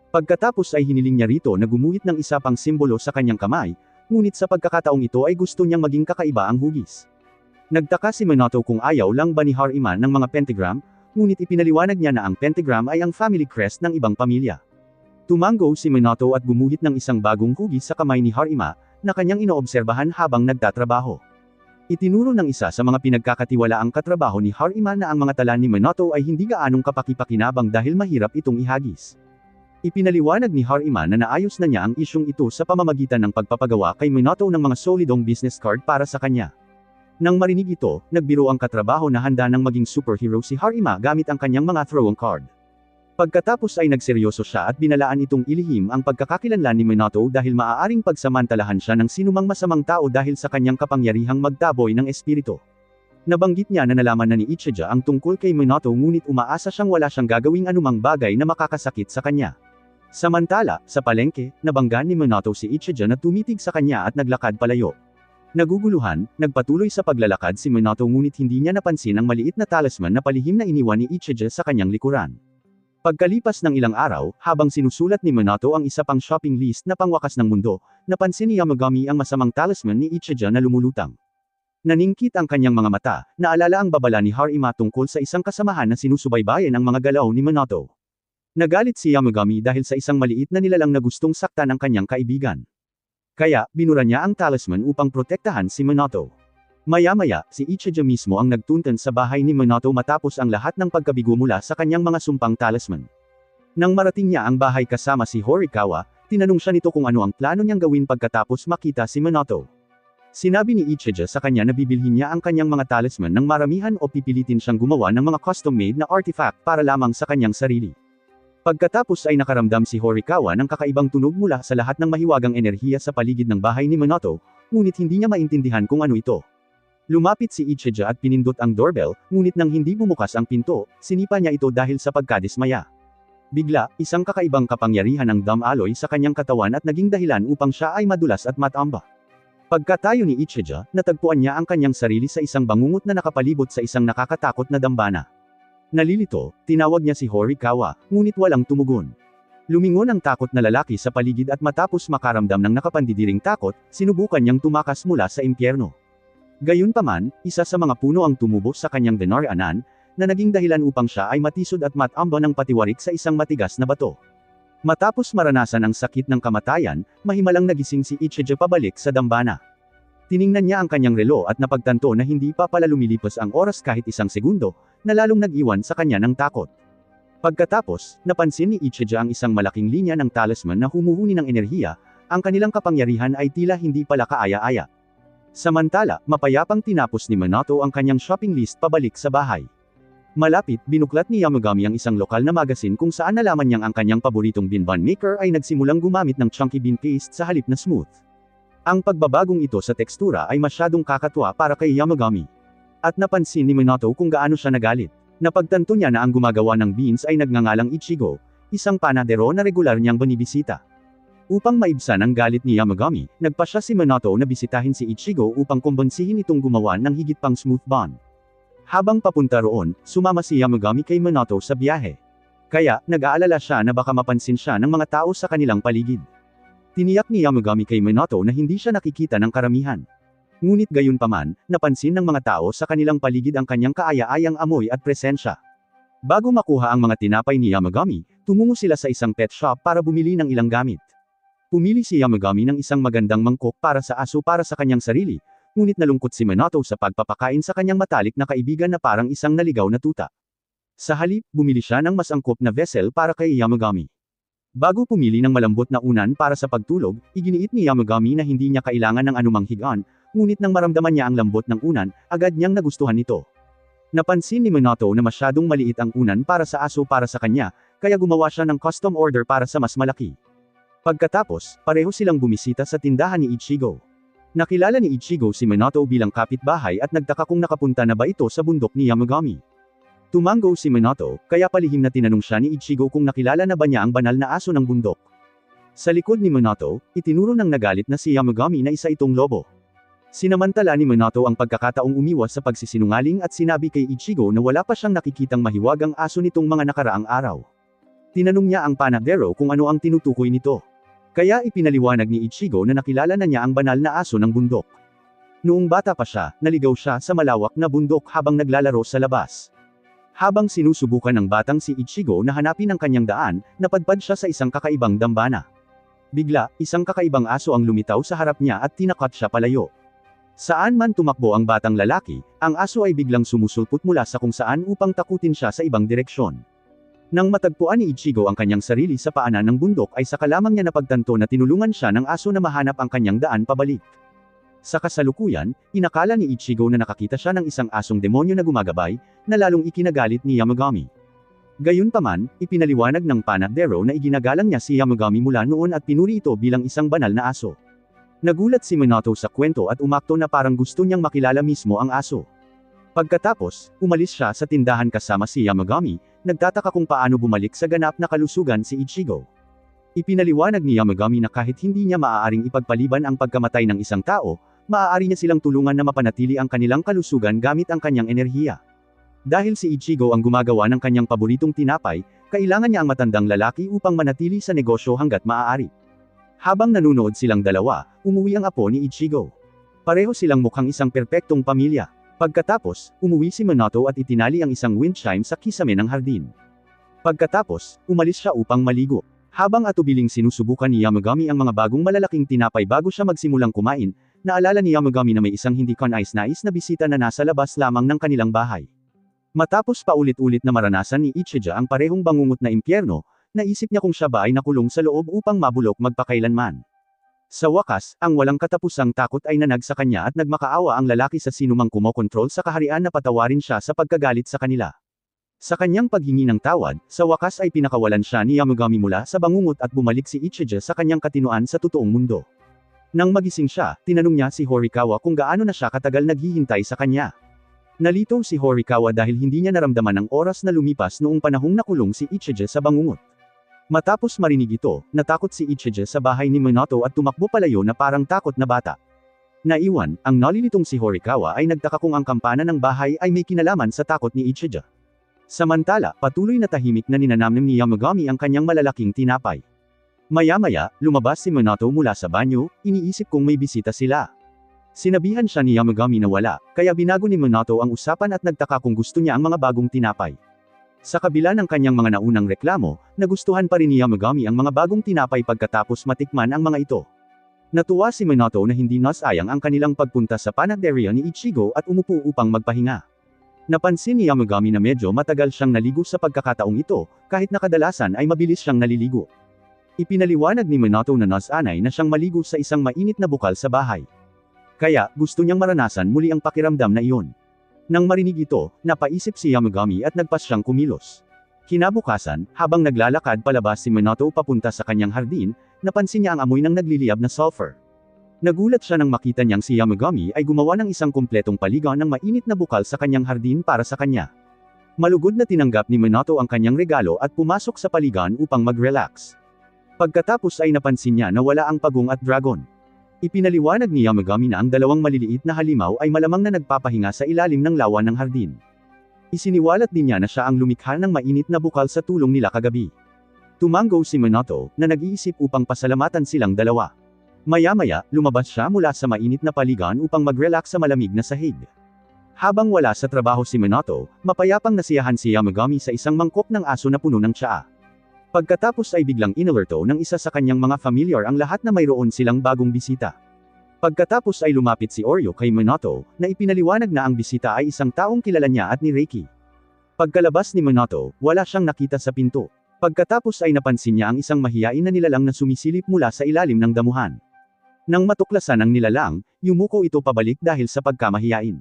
Pagkatapos ay hiniling niya rito na gumuhit ng isa pang simbolo sa kanyang kamay, ngunit sa pagkakataong ito ay gusto niyang maging kakaiba ang hugis. Nagtaka si Minato kung ayaw lang ba ni Harima ng mga pentagram, ngunit ipinaliwanag niya na ang pentagram ay ang family crest ng ibang pamilya. Tumango si Minato at gumuhit ng isang bagong hugis sa kamay ni Harima, na kanyang inoobserbahan habang nagtatrabaho. Itinuro ng isa sa mga pinagkakatiwalaang katrabaho ni Harima na ang mga tala ni Minato ay hindi gaanong kapaki-pakinabang dahil mahirap itong ihagis. Ipinaliwanag ni Harima na naayos na niya ang isyong ito sa pamamagitan ng pagpapagawa kay Minato ng mga solidong business card para sa kanya. Nang marinig ito, nagbiro ang katrabaho na handa nang maging superhero si Harima gamit ang kanyang mga throwing card. Pagkatapos ay nagseryoso siya at binalaan itong ilihim ang pagkakakilanlan ni Minato dahil maaaring pagsamantalahan siya ng sinumang masamang tao dahil sa kanyang kapangyarihang magtaboy ng espiritu. Nabanggit niya na nalaman na ni Ichijo ang tungkol kay Minato ngunit umaasa siyang wala siyang gagawing anumang bagay na makakasakit sa kanya. Samantala, sa palengke, nabanggaan ni Minato si Ichijo na tumitig sa kanya at naglakad palayo. Naguguluhan, nagpatuloy sa paglalakad si Minato ngunit hindi niya napansin ang maliit na talisman na palihim na iniwan ni Ichijo sa kanyang likuran. Pagkalipas ng ilang araw, habang sinusulat ni Minato ang isa pang shopping list na pangwakas ng mundo, napansin ni Yamagami ang masamang talisman ni Ichijo na lumulutang. Naningkit ang kanyang mga mata, naalala ang babala ni Harima tungkol sa isang kasamahan na sinusubaybayan ang mga galaw ni Minato. Nagalit si Yamagami dahil sa isang maliit na nilalang na gustong saktan ang kanyang kaibigan. Kaya, binura niya ang talisman upang protektahan si Minato. Maya-maya, si Ichijo mismo ang nagtuntan sa bahay ni Minato matapos ang lahat ng pagkabigo mula sa kanyang mga sumpang talisman. Nang marating niya ang bahay kasama si Horikawa, tinanong siya nito kung ano ang plano niyang gawin pagkatapos makita si Minato. Sinabi ni Ichijo sa kanya na bibilhin niya ang kanyang mga talisman ng maramihan o pipilitin siyang gumawa ng mga custom-made na artifact para lamang sa kanyang sarili. Pagkatapos ay nakaramdam si Horikawa ng kakaibang tunog mula sa lahat ng mahiwagang enerhiya sa paligid ng bahay ni Minato, ngunit hindi niya maintindihan kung ano ito. Lumapit si Ichijo at pinindot ang doorbell, ngunit nang hindi bumukas ang pinto, sinipa niya ito dahil sa pagkadismaya. Bigla, isang kakaibang kapangyarihan ang dumb alloy sa kanyang katawan at naging dahilan upang siya ay madulas at matamba. Pagkatayo ni Ichijo, natagpuan niya ang kanyang sarili sa isang bangungot na nakapalibot sa isang nakakatakot na dambana. Nalilito, tinawag niya si Horikawa, ngunit walang tumugon. Lumingon ang takot na lalaki sa paligid at matapos makaramdam ng nakapandidiring takot, sinubukan niyang tumakas mula sa impyerno. Gayunpaman, isa sa mga puno ang tumubo sa kanyang dinaraanan, na naging dahilan upang siya ay matisod at matamba ng patiwarik sa isang matigas na bato. Matapos maranasan ang sakit ng kamatayan, mahimalang nagising si Ichijo pabalik sa dambana. Tiningnan niya ang kanyang relo at napagtanto na hindi pa pala lumilipas ang oras kahit isang segundo, na lalong nag-iwan sa kanya ng takot. Pagkatapos, napansin ni Ichijo ang isang malaking linya ng talisman na humuhuni ng enerhiya, ang kanilang kapangyarihan ay tila hindi pala kaaya-aya. Samantala, mapayapang tinapos ni Minato ang kanyang shopping list pabalik sa bahay. Malapit, binuklat ni Yamagami ang isang lokal na magasin kung saan nalaman niyang ang kanyang paboritong bean maker ay nagsimulang gumamit ng chunky bean paste sa halip na smooth. Ang pagbabagong ito sa tekstura ay masyadong kakatwa para kay Yamagami. At napansin ni Minato kung gaano siya nagalit. Napagtanto niya na ang gumagawa ng beans ay nagngangalang Ichigo, isang panadero na regular niyang binibisita. Upang maibsan ang galit ni Yamagami, nagpasya si Minato na bisitahin si Ichigo upang kumbinsihin itong gumawa ng higit pang smooth bond. Habang papunta roon, sumama si Yamagami kay Minato sa biyahe. Kaya, nag-aalala siya na baka mapansin siya ng mga tao sa kanilang paligid. Tiniyak ni Yamagami kay Minato na hindi siya nakikita ng karamihan. Ngunit gayunpaman, napansin ng mga tao sa kanilang paligid ang kanyang kaaya-ayang amoy at presensya. Bago makuha ang mga tinapay ni Yamagami, tumungo sila sa isang pet shop para bumili ng ilang gamit. Pumili si Yamagami ng isang magandang mangkok para sa aso para sa kanyang sarili, ngunit nalungkot si Minato sa pagpapakain sa kanyang matalik na kaibigan na parang isang naligaw na tuta. Sa halip, bumili siya ng mas angkop na vessel para kay Yamagami. Bago pumili ng malambot na unan para sa pagtulog, iginiit ni Yamagami na hindi niya kailangan ng anumang higaan, ngunit nang maramdaman niya ang lambot ng unan, agad niyang nagustuhan ito. Napansin ni Minato na masyadong maliit ang unan para sa aso para sa kanya, kaya gumawa siya ng custom order para sa mas malaki. Pagkatapos, pareho silang bumisita sa tindahan ni Ichigo. Nakilala ni Ichigo si Minato bilang kapitbahay at nagtaka kung nakapunta na ba ito sa bundok ni Yamagami. Tumango si Minato, kaya palihim na tinanong siya ni Ichigo kung nakilala na ba niya ang banal na aso ng bundok. Sa likod ni Minato, itinuro ng nagalit na si Yamagami na isa itong lobo. Sinamantala ni Minato ang pagkakataong umiwas sa pagsisinungaling at sinabi kay Ichigo na wala pa siyang nakikitang mahiwagang aso nitong mga nakaraang araw. Tinanong niya ang panadero kung ano ang tinutukoy nito. Kaya ipinaliwanag ni Ichigo na nakilala na niya ang banal na aso ng bundok. Noong bata pa siya, naligaw siya sa malawak na bundok habang naglalaro sa labas. Habang sinusubukan ng batang si Ichigo na hanapin ang kanyang daan, napadpad siya sa isang kakaibang dambana. Bigla, isang kakaibang aso ang lumitaw sa harap niya at tinakat siya palayo. Saan man tumakbo ang batang lalaki, ang aso ay biglang sumusulpot mula sa kung saan upang takutin siya sa ibang direksyon. Nang matagpuan ni Ichigo ang kanyang sarili sa paanan ng bundok ay saka lamang niya napagtanto na tinulungan siya ng aso na mahanap ang kanyang daan pabalik. Sa kasalukuyan, inakala ni Ichigo na nakakita siya ng isang asong demonyo na gumagabay, na lalong ikinagalit ni Yamagami. Gayunpaman, ipinaliwanag ng panadero na iginagalang niya si Yamagami mula noon at pinuri ito bilang isang banal na aso. Nagulat si Minato sa kwento at umakto na parang gusto niyang makilala mismo ang aso. Pagkatapos, umalis siya sa tindahan kasama si Yamagami, nagtataka kung paano bumalik sa ganap na kalusugan si Ichigo. Ipinaliwanag ni Yamagami na kahit hindi niya maaaring ipagpaliban ang pagkamatay ng isang tao, maaari niya silang tulungan na mapanatili ang kanilang kalusugan gamit ang kanyang enerhiya. Dahil si Ichigo ang gumagawa ng kanyang paboritong tinapay, kailangan niya ang matandang lalaki upang manatili sa negosyo hanggat maaari. Habang nanunood silang dalawa, umuwi ang apo ni Ichigo. Pareho silang mukhang isang perpektong pamilya. Pagkatapos, umuwi si Minato at itinali ang isang wind chime sa kisame ng hardin. Pagkatapos, umalis siya upang maligo. Habang atubiling sinusubukan ni Yamagami ang mga bagong malalaking tinapay bago siya magsimulang kumain, naalala ni Yamagami na may isang hindi kanais-nais na bisita na nasa labas lamang ng kanilang bahay. Matapos paulit-ulit na maranasan ni Ichigo ang parehong bangungot na impyerno, naisip niya kung siya ba ay nakulong sa loob upang mabulok magpakailanman. Sa wakas, ang walang katapusang takot ay nanag sa kanya at nagmakaawa ang lalaki sa sinumang kumokontrol sa kaharian na patawarin siya sa pagkagalit sa kanila. Sa kanyang paghingi ng tawad, sa wakas ay pinakawalan siya ni Yamagami mula sa bangungot at bumalik si Ichigo sa kanyang katinoan sa totoong mundo. Nang magising siya, tinanong niya si Horikawa kung gaano na siya katagal naghihintay sa kanya. Nalito si Horikawa dahil hindi niya naramdaman ang oras na lumipas noong panahong nakulong si Ichigo sa bangungot. Matapos marinig ito, natakot si Ichigo sa bahay ni Minato at tumakbo palayo na parang takot na bata. Naiwan, ang nalilitong si Horikawa ay nagtaka kung ang kampana ng bahay ay may kinalaman sa takot ni Ichigo. Samantala, patuloy na tahimik na ninanamnam ni Yamagami ang kanyang malalaking tinapay. Maya-maya, lumabas si Minato mula sa banyo, iniisip kung may bisita sila. Sinabihan siya ni Yamagami na wala, kaya binago ni Minato ang usapan at nagtaka kung gusto niya ang mga bagong tinapay. Sa kabila ng kanyang mga naunang reklamo, nagustuhan pa rin ni Yamagami ang mga bagong tinapay pagkatapos matikman ang mga ito. Natuwa si Minato na hindi nasayang ang kanilang pagpunta sa panaderia ni Ichigo at umupo upang magpahinga. Napansin ni Yamagami na medyo matagal siyang naligo sa pagkakataong ito, kahit na kadalasan ay mabilis siyang naliligo. Ipinaliwanag ni Minato na nasanay na siyang maligo sa isang mainit na bukal sa bahay. Kaya, gusto niyang maranasan muli ang pakiramdam na iyon. Nang marinig ito, napaisip si Yamagami at nagpas siyang kumilos. Kinabukasan, habang naglalakad palabas si Minato papunta sa kanyang hardin, napansin niya ang amoy ng nagliliyab na sulfur. Nagulat siya nang makita niyang si Yamagami ay gumawa ng isang kumpletong paligaw ng mainit na bukal sa kanyang hardin para sa kanya. Malugod na tinanggap ni Minato ang kanyang regalo at pumasok sa paligan upang mag-relax. Pagkatapos ay napansin niya na wala ang pagong at dragon. Ipinaliwanag ni Yamagami na ang dalawang maliliit na halimaw ay malamang na nagpapahinga sa ilalim ng lawa ng hardin. Isiniwalat din niya na siya ang lumikha ng mainit na bukal sa tulong nila kagabi. Tumango si Minato, na nag-iisip upang pasalamatan silang dalawa. Maya-maya, lumabas siya mula sa mainit na paligan upang mag-relax sa malamig na sahig. Habang wala sa trabaho si Minato, mapayapang nasiyahan si Yamagami sa isang mangkok ng aso na puno ng tsaa. Pagkatapos ay biglang inalerto ng isa sa kanyang mga familiar ang lahat na mayroon silang bagong bisita. Pagkatapos ay lumapit si Oryo kay Minato, na ipinaliwanag na ang bisita ay isang taong kilala niya at ni Reiki. Pagkalabas ni Minato, wala siyang nakita sa pinto. Pagkatapos ay napansin niya ang isang mahiyain na nilalang na sumisilip mula sa ilalim ng damuhan. Nang matuklasan ang nilalang, yumuko ito pabalik dahil sa pagkamahiyain.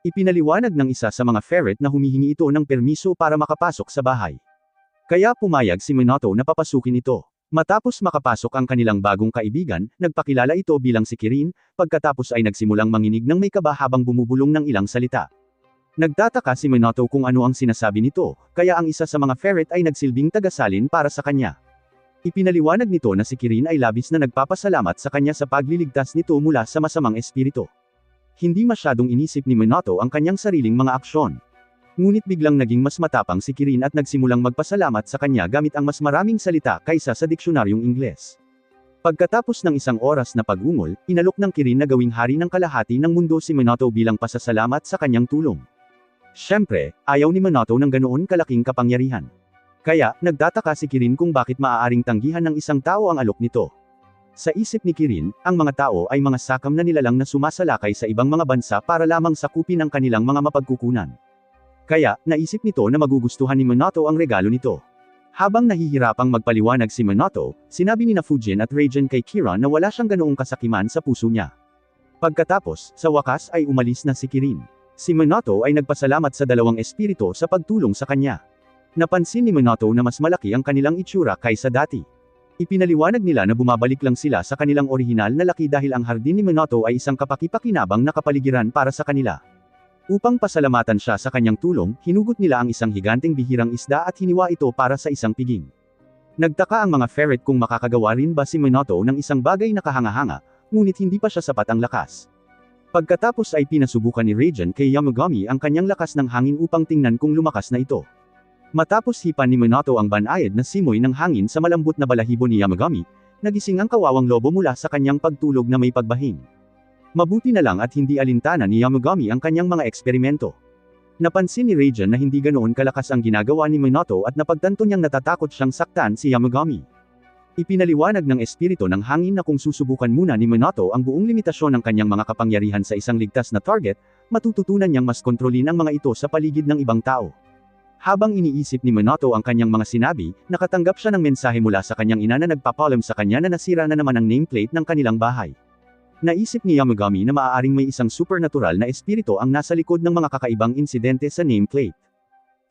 Ipinaliwanag ng isa sa mga ferret na humihingi ito ng permiso para makapasok sa bahay. Kaya pumayag si Minato na papasukin ito. Matapos makapasok ang kanilang bagong kaibigan, nagpakilala ito bilang si Kirin, pagkatapos ay nagsimulang manginig ng may kaba habang bumubulong ng ilang salita. Nagtataka si Minato kung ano ang sinasabi nito, kaya ang isa sa mga ferret ay nagsilbing tagasalin para sa kanya. Ipinaliwanag nito na si Kirin ay labis na nagpapasalamat sa kanya sa pagliligtas nito mula sa masamang espiritu. Hindi masyadong inisip ni Minato ang kanyang sariling mga aksyon. Ngunit biglang naging mas matapang si Kirin at nagsimulang magpasalamat sa kanya gamit ang mas maraming salita kaysa sa diksyonaryong Ingles. Pagkatapos ng isang oras na pag-ungol, inalok ng Kirin na gawing hari ng kalahati ng mundo si Minato bilang pasasalamat sa kanyang tulong. Siyempre, ayaw ni Minato ng ganoon kalaking kapangyarihan. Kaya, nagtataka si Kirin kung bakit maaaring tanggihan ng isang tao ang alok nito. Sa isip ni Kirin, ang mga tao ay mga sakam na nilalang na sumasalakay sa ibang mga bansa para lamang sakupin ang kanilang mga mapagkukunan. Kaya, naisip nito na magugustuhan ni Minato ang regalo nito. Habang nahihirapang magpaliwanag si Minato, sinabi ni Fujin at Raiden kay Kira na wala siyang ganoong kasakiman sa puso niya. Pagkatapos, sa wakas ay umalis na si Kirin. Si Minato ay nagpasalamat sa dalawang espiritu sa pagtulong sa kanya. Napansin ni Minato na mas malaki ang kanilang itsura kaysa dati. Ipinaliwanag nila na bumabalik lang sila sa kanilang orihinal na laki dahil ang hardin ni Minato ay isang kapaki-pakinabang na kapaligiran para sa kanila. Upang pasalamatan siya sa kanyang tulong, hinugot nila ang isang higanteng bihirang isda at hiniwa ito para sa isang piging. Nagtaka ang mga ferret kung makakagawa rin ba si Minato ng isang bagay na kahanga-hanga, ngunit hindi pa siya sapat ang lakas. Pagkatapos ay pinasubukan ni Raiden kay Yamagami ang kanyang lakas ng hangin upang tingnan kung lumakas na ito. Matapos hipan ni Minato ang banayad na simoy ng hangin sa malambot na balahibo ni Yamagami, nagising ang kawawang lobo mula sa kanyang pagtulog na may pagbahing. Mabuti na lang at hindi alintana ni Yamagami ang kanyang mga eksperimento. Napansin ni Raiden na hindi ganoon kalakas ang ginagawa ni Minato at napagtanto niyang natatakot siyang saktan si Yamagami. Ipinaliwanag ng espiritu ng hangin na kung susubukan muna ni Minato ang buong limitasyon ng kanyang mga kapangyarihan sa isang ligtas na target, matututunan niyang mas kontrolin ang mga ito sa paligid ng ibang tao. Habang iniisip ni Minato ang kanyang mga sinabi, nakatanggap siya ng mensahe mula sa kanyang ina na nagpapalam sa kanya na nasira na naman ang nameplate ng kanilang bahay. Naisip ni Yamagami na maaaring may isang supernatural na espiritu ang nasa likod ng mga kakaibang insidente sa nameplate.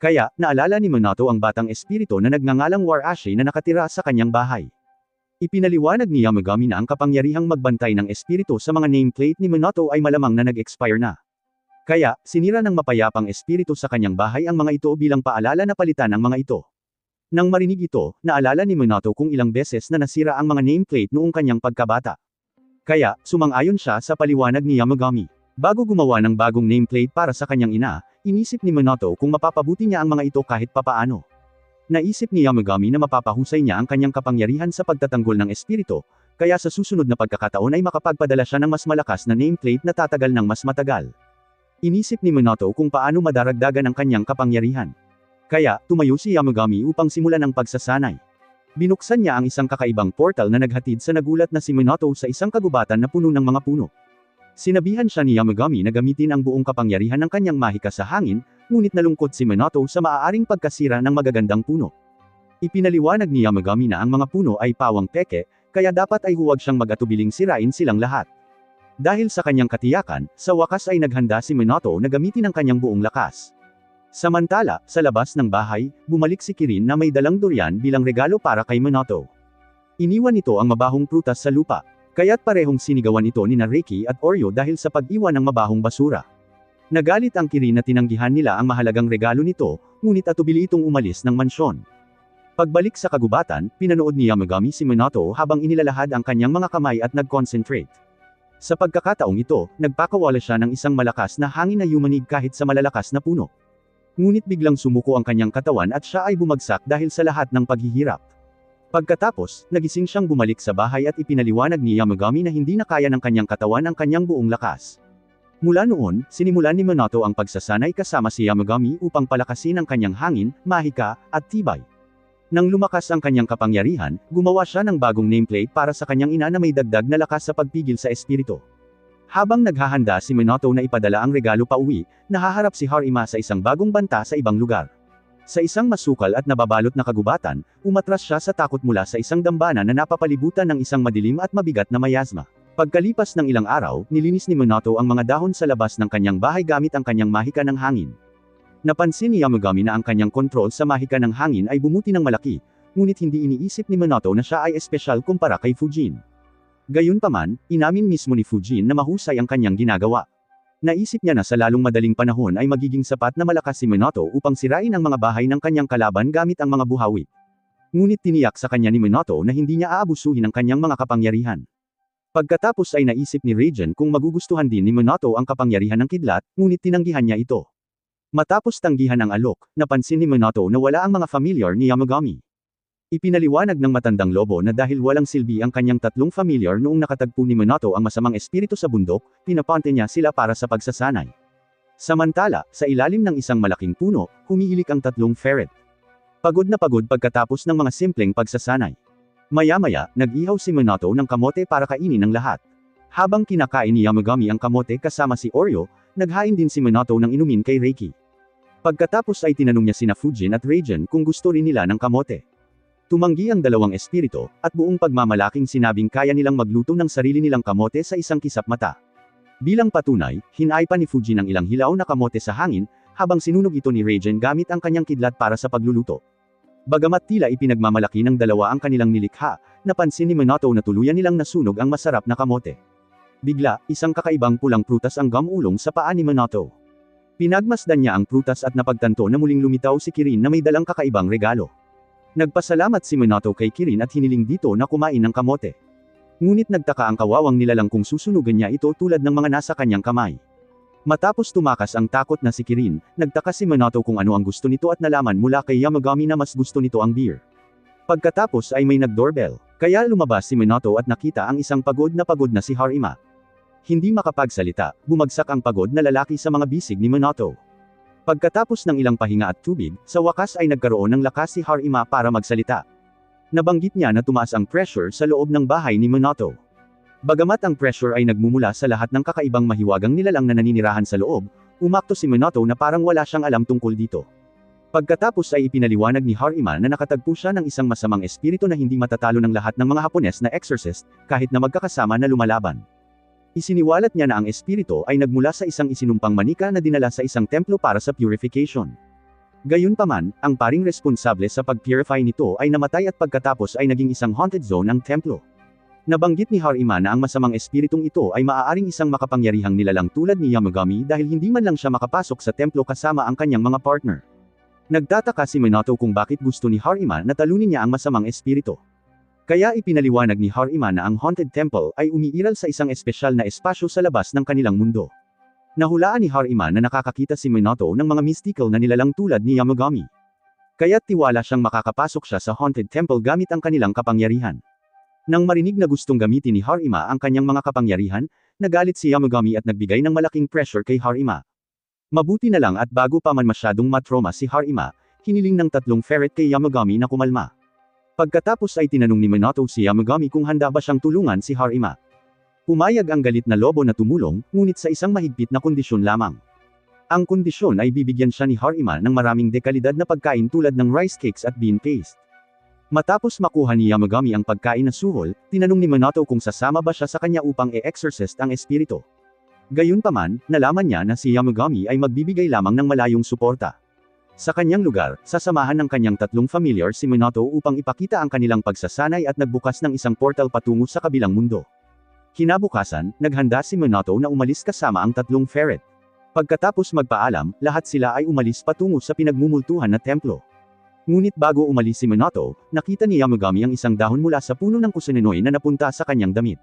Kaya, naalala ni Minato ang batang espiritu na nagngangalang Warashi na nakatira sa kanyang bahay. Ipinaliwanag ni Yamagami na ang kapangyarihang magbantay ng espiritu sa mga nameplate ni Minato ay malamang na nag-expire na. Kaya, sinira ng mapayapang espiritu sa kanyang bahay ang mga ito bilang paalala na palitan ang mga ito. Nang marinig ito, naalala ni Minato kung ilang beses na nasira ang mga nameplate noong kanyang pagkabata. Kaya, sumang-ayon siya sa paliwanag ni Yamagami. Bago gumawa ng bagong nameplate para sa kanyang ina, inisip ni Minato kung mapapabuti niya ang mga ito kahit papaano. Naisip ni Yamagami na mapapahusay niya ang kanyang kapangyarihan sa pagtatanggol ng espiritu, kaya sa susunod na pagkakataon ay makapagpadala siya ng mas malakas na nameplate na tatagal ng mas matagal. Inisip ni Minato kung paano madaragdagan ang kanyang kapangyarihan. Kaya, tumayo si Yamagami upang simulan ang pagsasanay. Binuksan niya ang isang kakaibang portal na naghatid sa nagulat na si Minato sa isang kagubatan na puno ng mga puno. Sinabihan siya ni Yamagami na gamitin ang buong kapangyarihan ng kanyang mahika sa hangin, ngunit nalungkot si Minato sa maaaring pagkasira ng magagandang puno. Ipinaliwanag ni Yamagami na ang mga puno ay pawang peke, kaya dapat ay huwag siyang mag-atubiling sirain silang lahat. Dahil sa kanyang katiyakan, sa wakas ay naghanda si Minato na gamitin ang kanyang buong lakas. Samantala, sa labas ng bahay, bumalik si Kirin na may dalang durian bilang regalo para kay Minato. Iniwan nito ang mabahong prutas sa lupa, kaya't parehong sinigawan ito ni Reiki at Oreo dahil sa pag-iwan ng mabahong basura. Nagalit ang Kirin na tinanggihan nila ang mahalagang regalo nito, ngunit atubili itong umalis ng mansyon. Pagbalik sa kagubatan, pinanood ni Yamagami si Minato habang inilalahad ang kanyang mga kamay at nag-concentrate. Sa pagkakataong ito, nagpakawala siya ng isang malakas na hangin na yumanig kahit sa malalakas na puno. Ngunit biglang sumuko ang kanyang katawan at siya ay bumagsak dahil sa lahat ng paghihirap. Pagkatapos, nagising siyang bumalik sa bahay at ipinaliwanag ni Yamagami na hindi na kaya ng kanyang katawan ang kanyang buong lakas. Mula noon, sinimulan ni Minato ang pagsasanay kasama si Yamagami upang palakasin ang kanyang hangin, mahika, at tibay. Nang lumakas ang kanyang kapangyarihan, gumawa siya ng bagong nameplate para sa kanyang ina na may dagdag na lakas sa pagpigil sa espiritu. Habang naghahanda si Minato na ipadala ang regalo pauwi, nahaharap si Harima sa isang bagong banta sa ibang lugar. Sa isang masukal at nababalot na kagubatan, umatras siya sa takot mula sa isang dambana na napapalibutan ng isang madilim at mabigat na mayasma. Pagkalipas ng ilang araw, nilinis ni Minato ang mga dahon sa labas ng kanyang bahay gamit ang kanyang mahika ng hangin. Napansin ni Yamagami na ang kanyang kontrol sa mahika ng hangin ay bumuti ng malaki, ngunit hindi iniisip ni Minato na siya ay espesyal kumpara kay Fujin. Gayunpaman, inamin mismo ni Fujin na mahusay ang kanyang ginagawa. Naisip niya na sa lalong madaling panahon ay magiging sapat na malakas si Minato upang sirain ang mga bahay ng kanyang kalaban gamit ang mga buhawi. Ngunit tiniyak sa kanya ni Minato na hindi niya aabusuhin ang kanyang mga kapangyarihan. Pagkatapos ay naisip ni Raiden kung magugustuhan din ni Minato ang kapangyarihan ng kidlat, ngunit tinanggihan niya ito. Matapos tanggihan ang alok, napansin ni Minato na wala ang mga familiar ni Yamagami. Ipinaliwanag ng matandang lobo na dahil walang silbi ang kanyang tatlong familiar noong nakatagpo ni Minato ang masamang espiritu sa bundok, pinapante niya sila para sa pagsasanay. Samantala, sa ilalim ng isang malaking puno, humihilik ang tatlong ferret. Pagod na pagod pagkatapos ng mga simpleng pagsasanay. Maya-maya, nag-ihaw si Minato ng kamote para kainin ng lahat. Habang kinakain ni Yamagami ang kamote kasama si Oreo, naghain din si Minato ng inumin kay Reiki. Pagkatapos ay tinanong niya sina Fujin at Raiden kung gusto rin nila ng kamote. Tumanggi ang dalawang espiritu, at buong pagmamalaking sinabing kaya nilang magluto ng sarili nilang kamote sa isang kisap mata. Bilang patunay, hinaipa ni Fujin ang ilang hilaw na kamote sa hangin, habang sinunog ito ni Raiden gamit ang kanyang kidlat para sa pagluluto. Bagamat tila ipinagmamalaki ng dalawa ang kanilang nilikha, napansin ni Minato na tuluyan nilang nasunog ang masarap na kamote. Bigla, isang kakaibang pulang prutas ang gumulong sa paa ni Minato. Pinagmasdan niya ang prutas at napagtanto na muling lumitaw si Kirin na may dalang kakaibang regalo. Nagpasalamat si Minato kay Kirin at hiniling dito na kumain ng kamote. Ngunit nagtaka ang kawawang nilalang kung susunugan niya ito tulad ng mga nasa kanyang kamay. Matapos tumakas ang takot na si Kirin, nagtaka si Minato kung ano ang gusto nito at nalaman mula kay Yamagami na mas gusto nito ang beer. Pagkatapos ay may nag-doorbell, kaya lumabas si Minato at nakita ang isang pagod na si Harima. Hindi makapagsalita, bumagsak ang pagod na lalaki sa mga bisig ni Minato. Pagkatapos ng ilang pahinga at tubig, sa wakas ay nagkaroon ng lakas si Harima para magsalita. Nabanggit niya na tumaas ang pressure sa loob ng bahay ni Minato. Bagamat ang pressure ay nagmumula sa lahat ng kakaibang mahiwagang nilalang na naninirahan sa loob, umakto si Minato na parang wala siyang alam tungkol dito. Pagkatapos ay ipinaliwanag ni Harima na nakatagpo siya ng isang masamang espiritu na hindi matatalo ng lahat ng mga Hapones na exorcist, kahit na magkakasama na lumalaban. Isiniwalat niya na ang espiritu ay nagmula sa isang isinumpang manika na dinala sa isang templo para sa purification. Gayunpaman, ang paring responsable sa pag-purify nito ay namatay at pagkatapos ay naging isang haunted zone ang templo. Nabanggit ni Harima na ang masamang espiritong ito ay maaaring isang makapangyarihang nilalang tulad ni Yamagami dahil hindi man lang siya makapasok sa templo kasama ang kanyang mga partner. Nagtataka si Minato kung bakit gusto ni Harima na talunin niya ang masamang espiritu. Kaya ipinaliwanag ni Harima na ang Haunted Temple ay umiiral sa isang espesyal na espasyo sa labas ng kanilang mundo. Nahulaan ni Harima na nakakakita si Minato ng mga mystical na nilalang tulad ni Yamagami. Kaya't tiwala siyang makakapasok siya sa Haunted Temple gamit ang kanilang kapangyarihan. Nang marinig na gustong gamitin ni Harima ang kanyang mga kapangyarihan, nagalit si Yamagami at nagbigay ng malaking pressure kay Harima. Mabuti na lang at bago pa man masyadong matroma si Harima, hiniling ng tatlong ferret kay Yamagami na kumalma. Pagkatapos ay tinanong ni Minato si Yamagami kung handa ba siyang tulungan si Harima. Pumayag ang galit na lobo na tumulong, ngunit sa isang mahigpit na kondisyon lamang. Ang kondisyon ay bibigyan siya ni Harima ng maraming dekalidad na pagkain tulad ng rice cakes at bean paste. Matapos makuha ni Yamagami ang pagkain na suhol, tinanong ni Minato kung sasama ba siya sa kanya upang e-exorcist ang espiritu. Gayunpaman, nalaman niya na si Yamagami ay magbibigay lamang ng malayong suporta. Sa kanyang lugar, sasamahan ng kanyang tatlong familiar si Minato upang ipakita ang kanilang pagsasanay at nagbukas ng isang portal patungo sa kabilang mundo. Kinabukasan, naghanda si Minato na umalis kasama ang tatlong ferret. Pagkatapos magpaalam, lahat sila ay umalis patungo sa pinagmumultuhan na templo. Ngunit bago umalis si Minato, nakita ni Yamagami ang isang dahon mula sa puno ng kusunenoy na napunta sa kanyang damit.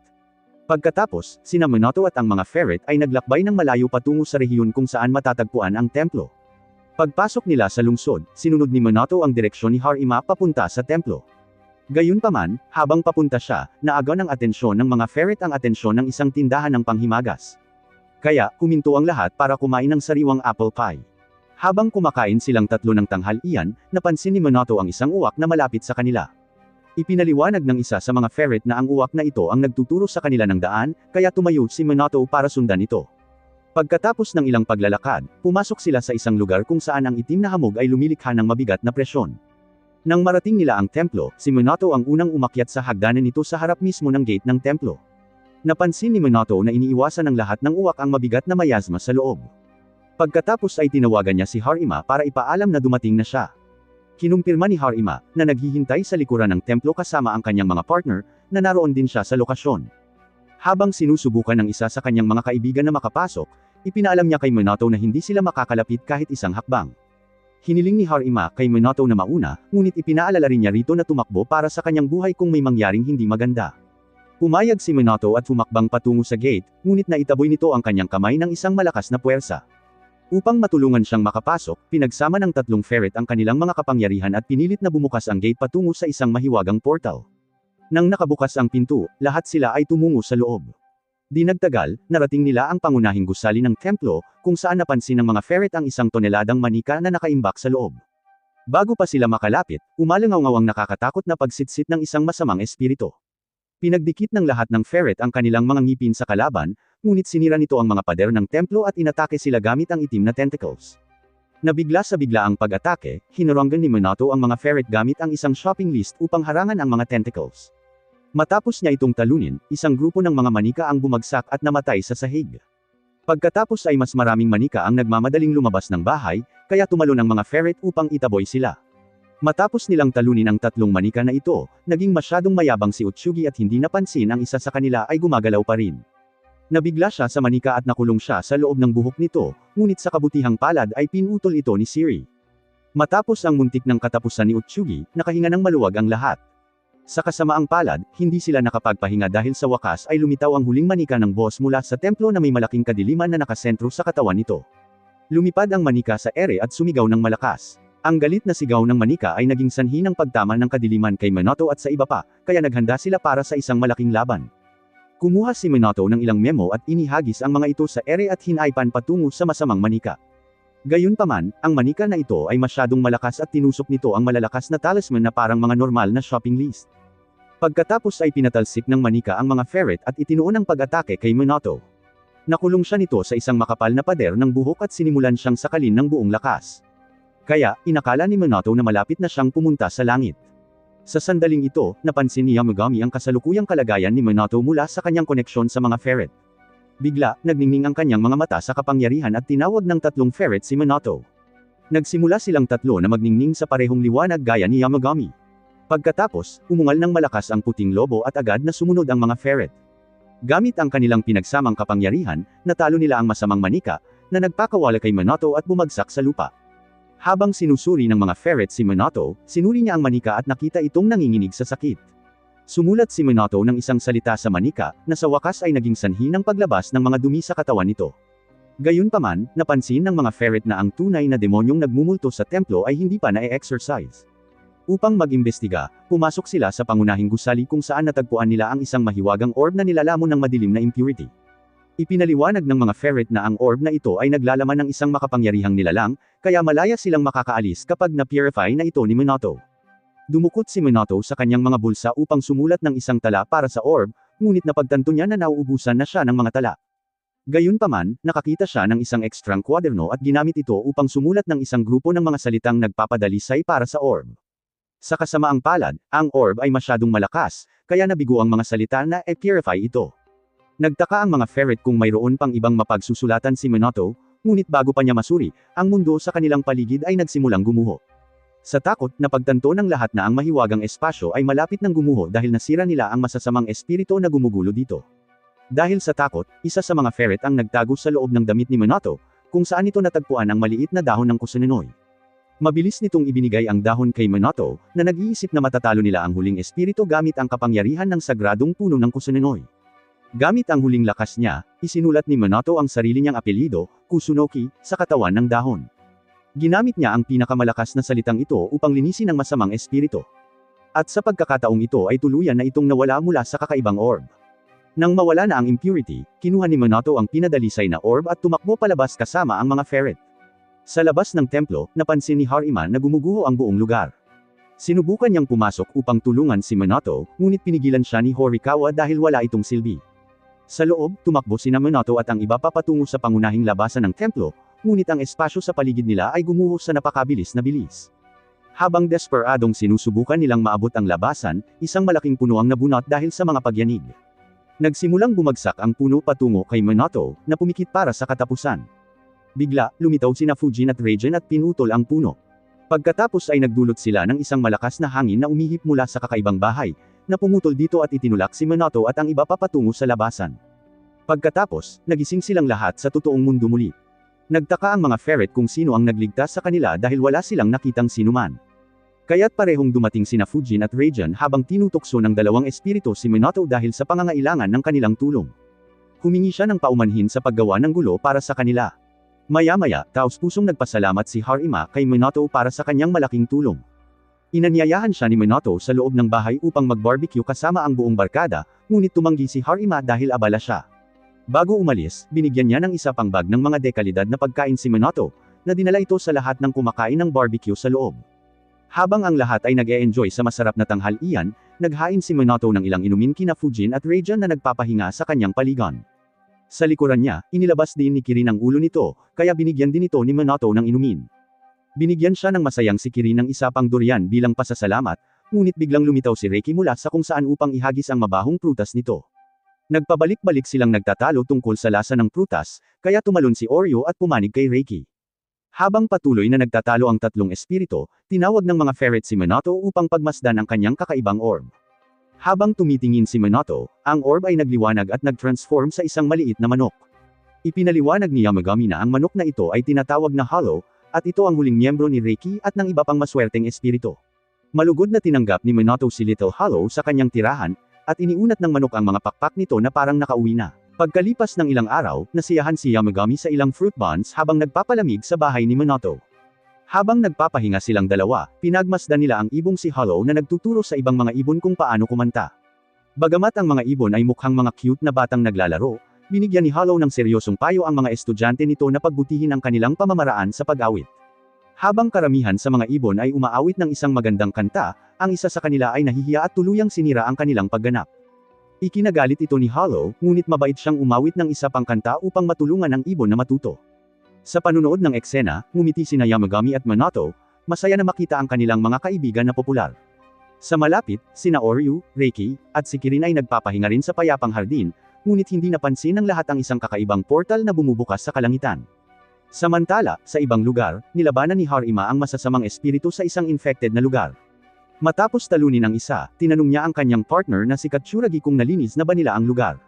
Pagkatapos, sina Minato at ang mga ferret ay naglakbay ng malayo patungo sa rehiyon kung saan matatagpuan ang templo. Pagpasok nila sa lungsod, sinunod ni Minato ang direksyon ni Harima papunta sa templo. Gayunpaman, habang papunta siya, naagaw ng atensyon ng mga ferret ang atensyon ng isang tindahan ng panghimagas. Kaya, huminto ang lahat para kumain ng sariwang apple pie. Habang kumakain silang tatlo ng tanghalian, napansin ni Minato ang isang uwak na malapit sa kanila. Ipinaliwanag ng isa sa mga ferret na ang uwak na ito ang nagtuturo sa kanila ng daan, kaya tumayo si Minato para sundan ito. Pagkatapos ng ilang paglalakad, pumasok sila sa isang lugar kung saan ang itim na hamog ay lumilikha ng mabigat na presyon. Nang marating nila ang templo, si Minato ang unang umakyat sa hagdanan nito sa harap mismo ng gate ng templo. Napansin ni Minato na iniiwasan ng lahat ng uwak ang mabigat na mayasma sa loob. Pagkatapos ay tinawagan niya si Harima para ipaalam na dumating na siya. Kinumpirma ni Harima na naghihintay sa likuran ng templo kasama ang kanyang mga partner, na naroon din siya sa lokasyon. Habang sinusubukan ng isa sa kanyang mga kaibigan na makapasok, ipinaalam niya kay Minato na hindi sila makakalapit kahit isang hakbang. Hiniling ni Harima kay Minato na mauna, ngunit ipinaalala rin niya rito na tumakbo para sa kanyang buhay kung may mangyaring hindi maganda. Pumayag si Minato at humakbang patungo sa gate, ngunit naitaboy nito ang kanyang kamay ng isang malakas na puwersa. Upang matulungan siyang makapasok, pinagsama ng tatlong ferret ang kanilang mga kapangyarihan at pinilit na bumukas ang gate patungo sa isang mahiwagang portal. Nang nakabukas ang pinto, lahat sila ay tumungo sa loob. Di nagtagal, narating nila ang pangunahing gusali ng templo, kung saan napansin ng mga ferret ang isang toneladang manika na nakaimbak sa loob. Bago pa sila makalapit, umalangaw ang nakakatakot na pagsitsit ng isang masamang espiritu. Pinagdikit ng lahat ng ferret ang kanilang mga ngipin sa kalaban, ngunit sinira nito ang mga pader ng templo at inatake sila gamit ang itim na tentacles. Nabigla sa bigla ang pag-atake, hinaranggan ni Minato ang mga ferret gamit ang isang shopping list upang harangan ang mga tentacles. Matapos niya itong talunin, isang grupo ng mga manika ang bumagsak at namatay sa sahig. Pagkatapos ay mas maraming manika ang nagmamadaling lumabas ng bahay, kaya tumalon ang mga ferret upang itaboy sila. Matapos nilang talunin ang tatlong manika na ito, naging masyadong mayabang si Utsugi at hindi napansin ang isa sa kanila ay gumagalaw pa rin. Nabigla siya sa manika at nakulong siya sa loob ng buhok nito, ngunit sa kabutihang palad ay pinutol ito ni Shiri. Matapos ang muntik ng katapusan ni Utsugi, nakahinga ng maluwag ang lahat. Sa kasamaang palad, hindi sila nakapagpahinga dahil sa wakas ay lumitaw ang huling manika ng boss mula sa templo na may malaking kadiliman na nakasentro sa katawan nito. Lumipad ang manika sa ere at sumigaw ng malakas. Ang galit na sigaw ng manika ay naging sanhi ng pagtama ng kadiliman kay Minato at sa iba pa, kaya naghanda sila para sa isang malaking laban. Kumuha si Minato ng ilang memo at inihagis ang mga ito sa ere at hinaipan patungo sa masamang manika. Gayunpaman, ang manika na ito ay masyadong malakas at tinusok nito ang malalakas na talisman na parang mga normal na shopping list. Pagkatapos ay pinatalsik ng manika ang mga ferret at itinuon ang pag-atake kay Minato. Nakulong siya nito sa isang makapal na pader ng buhok at sinimulan siyang sakalin ng buong lakas. Kaya, inakala ni Minato na malapit na siyang pumunta sa langit. Sa sandaling ito, napansin ni Yamagami ang kasalukuyang kalagayan ni Minato mula sa kanyang koneksyon sa mga ferret. Bigla, nagningning ang kanyang mga mata sa kapangyarihan at tinawag ng tatlong ferret si Minato. Nagsimula silang tatlo na magningning sa parehong liwanag gaya ni Yamagami. Pagkatapos, umungal ng malakas ang puting lobo at agad na sumunod ang mga ferret. Gamit ang kanilang pinagsamang kapangyarihan, natalo nila ang masamang manika, na nagpakawala kay Minato at bumagsak sa lupa. Habang sinusuri ng mga ferret si Minato, sinuri niya ang manika at nakita itong nanginginig sa sakit. Sumulat si Minato ng isang salita sa manika, na sa wakas ay naging sanhi ng paglabas ng mga dumi sa katawan nito. Gayunpaman, napansin ng mga ferret na ang tunay na demonyong nagmumulto sa templo ay hindi pa na-exercise. Upang mag-imbestiga, pumasok sila sa pangunahing gusali kung saan natagpuan nila ang isang mahiwagang orb na nilalamon ng madilim na impurity. Ipinaliwanag ng mga ferret na ang orb na ito ay naglalaman ng isang makapangyarihang nilalang, kaya malaya silang makakaalis kapag na-purify na ito ni Minato. Dumukot si Minato sa kanyang mga bulsa upang sumulat ng isang tala para sa orb, ngunit napagtanto niya na nauubusan na siya ng mga tala. Gayunpaman, nakakita siya ng isang ekstrang kwaderno at ginamit ito upang sumulat ng isang grupo ng mga salitang nagpapadalisay para sa orb. Sa kasamaang palad, ang orb ay masyadong malakas, kaya nabigo ang mga salita na e-purify ito. Nagtaka ang mga ferret kung mayroon pang ibang mapagsusulatan si Minato, ngunit bago pa niya masuri, ang mundo sa kanilang paligid ay nagsimulang gumuho. Sa takot, napagtanto ng lahat na ang mahiwagang espasyo ay malapit ng gumuho dahil nasira nila ang masasamang espiritu na gumugulo dito. Dahil sa takot, isa sa mga ferret ang nagtago sa loob ng damit ni Minato, kung saan ito natagpuan ang maliit na dahon ng kusunenoy. Mabilis nitong ibinigay ang dahon kay Minato, na nag-iisip na matatalo nila ang huling espiritu gamit ang kapangyarihan ng sagradong puno ng kusunenoy. Gamit ang huling lakas niya, isinulat ni Minato ang sarili niyang apelyido, Kusunoki, sa katawan ng dahon. Ginamit niya ang pinakamalakas na salitang ito upang linisin ang masamang espiritu. At sa pagkakataong ito ay tuluyan na itong nawala mula sa kakaibang orb. Nang mawala na ang impurity, kinuha ni Minato ang pinadalisay na orb at tumakbo palabas kasama ang mga ferret. Sa labas ng templo, napansin ni Harima na gumuguho ang buong lugar. Sinubukan niyang pumasok upang tulungan si Minato, ngunit pinigilan siya ni Horikawa dahil wala itong silbi. Sa loob, tumakbo sina Minato at ang iba pa patungo sa pangunahing labasan ng templo, ngunit ang espasyo sa paligid nila ay gumuho sa napakabilis na bilis. Habang desperadong sinusubukan nilang maabot ang labasan, isang malaking puno ang nabunot dahil sa mga pagyanig. Nagsimulang bumagsak ang puno patungo kay Minato, na pumikit para sa katapusan. Bigla, lumitaw sina Fujin at Raijin at pinutol ang puno. Pagkatapos ay nagdulot sila ng isang malakas na hangin na umihip mula sa kakaibang bahay, na pumutol dito at itinulak si Minato at ang iba papatungo sa labasan. Pagkatapos, nagising silang lahat sa totoong mundo muli. Nagtaka ang mga ferret kung sino ang nagligtas sa kanila dahil wala silang nakitang sinuman. Kaya't parehong dumating sina Fujin at Rajan habang tinutokso ng dalawang espiritu si Minato dahil sa pangangailangan ng kanilang tulong. Humingi siya ng paumanhin sa paggawa ng gulo para sa kanila. Maya-maya, taos-pusong nagpasalamat si Harima kay Minato para sa kanyang malaking tulong. Inanyayahan siya ni Minato sa loob ng bahay upang mag-barbecue kasama ang buong barkada, ngunit tumanggi si Harima dahil abala siya. Bago umalis, binigyan niya ng isa pang bag ng mga dekalidad na pagkain si Minato, na dinala ito sa lahat ng kumakain ng barbecue sa loob. Habang ang lahat ay nag-e-enjoy sa masarap na tanghalian, naghain si Minato ng ilang inumin kina Fujin at Rajan na nagpapahinga sa kanyang paligon. Sa likuran niya, inilabas din ni Kirin ang ulo nito, kaya binigyan din ito ni Minato ng inumin. Binigyan siya ng masayang si Kirin ng isa pang durian bilang pasasalamat, ngunit biglang lumitaw si Reiki mula sa kung saan upang ihagis ang mabahong prutas nito. Nagpabalik-balik silang nagtatalo tungkol sa lasa ng prutas, kaya tumalon si Oreo at pumanig kay Reiki. Habang patuloy na nagtatalo ang tatlong espiritu, tinawag ng mga ferret si Minato upang pagmasdan ang kanyang kakaibang orb. Habang tumitingin si Minato, ang orb ay nagliwanag at nag-transform sa isang maliit na manok. Ipinaliwanag ni Yamagami na ang manok na ito ay tinatawag na Hollow, at ito ang huling miyembro ni Reiki at ng iba pang maswerteng espiritu. Malugod na tinanggap ni Minato si Little Hollow sa kanyang tirahan, at iniunat ng manok ang mga pakpak nito na parang nakauwi na. Pagkalipas ng ilang araw, nasiyahan si Yamagami sa ilang fruit buns habang nagpapalamig sa bahay ni Minato. Habang nagpapahinga silang dalawa, pinagmasdan nila ang ibong si Hollow na nagtuturo sa ibang mga ibon kung paano kumanta. Bagamat ang mga ibon ay mukhang mga cute na batang naglalaro, binigyan ni Hollow ng seryosong payo ang mga estudyante nito na pagbutihin ang kanilang pamamaraan sa pag-awit. Habang karamihan sa mga ibon ay umaawit ng isang magandang kanta, ang isa sa kanila ay nahihiya at tuluyang sinira ang kanilang pagganap. Ikinagalit ito ni Hollow, ngunit mabait siyang umawit ng isa pang kanta upang matulungan ang ibon na matuto. Sa panunood ng eksena, ngumiti sina Yamagami at Minato, masaya na makita ang kanilang mga kaibigan na popular. Sa malapit, sina Oreo, Reiki, at si Kirin ay nagpapahinga rin sa payapang hardin, ngunit hindi napansin ng lahat ang isang kakaibang portal na bumubukas sa kalangitan. Samantala, sa ibang lugar, nilabanan ni Harima ang masasamang espiritu sa isang infected na lugar. Matapos talunin ang isa, tinanong niya ang kanyang partner na si Katsuragi kung nalinis na ba nila ang lugar.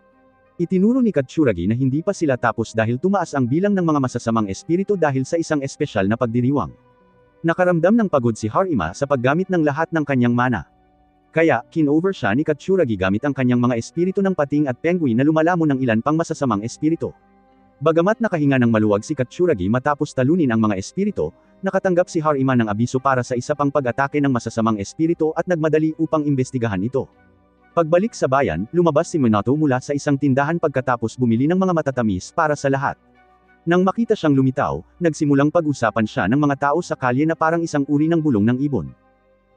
Itinuro ni Katsuragi na hindi pa sila tapos dahil tumaas ang bilang ng mga masasamang espiritu dahil sa isang espesyal na pagdiriwang. Nakaramdam ng pagod si Harima sa paggamit ng lahat ng kanyang mana. Kaya, kinover siya ni Katsuragi gamit ang kanyang mga espiritu ng pating at penguin na lumalamon ng ilan pang masasamang espiritu. Bagamat nakahinga ng maluwag si Katsuragi matapos talunin ang mga espiritu, nakatanggap si Harima ng abiso para sa isa pang pag-atake ng masasamang espiritu at nagmadali upang imbestigahan ito. Pagbalik sa bayan, lumabas si Minato mula sa isang tindahan pagkatapos bumili ng mga matatamis para sa lahat. Nang makita siyang lumitaw, nagsimulang pag-usapan siya ng mga tao sa kalye na parang isang uri ng bulong ng ibon.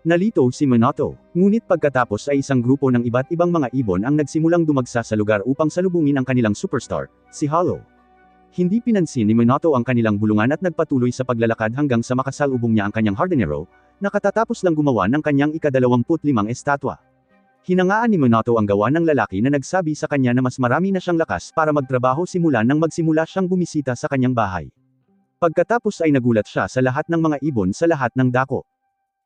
Nalito si Minato, ngunit pagkatapos ay isang grupo ng iba't ibang mga ibon ang nagsimulang dumagsa sa lugar upang salubungin ang kanilang superstar, si Hollow. Hindi pinansin ni Minato ang kanilang bulungan at nagpatuloy sa paglalakad hanggang sa makasalubong niya ang kanyang hardinero, na katatapos lang gumawa ng kanyang ika-25 estatwa. Hinangaan ni Minato ang gawa ng lalaki na nagsabi sa kanya na mas marami na siyang lakas para magtrabaho simula nang magsimula siyang bumisita sa kanyang bahay. Pagkatapos ay nagulat siya sa lahat ng mga ibon sa lahat ng dako.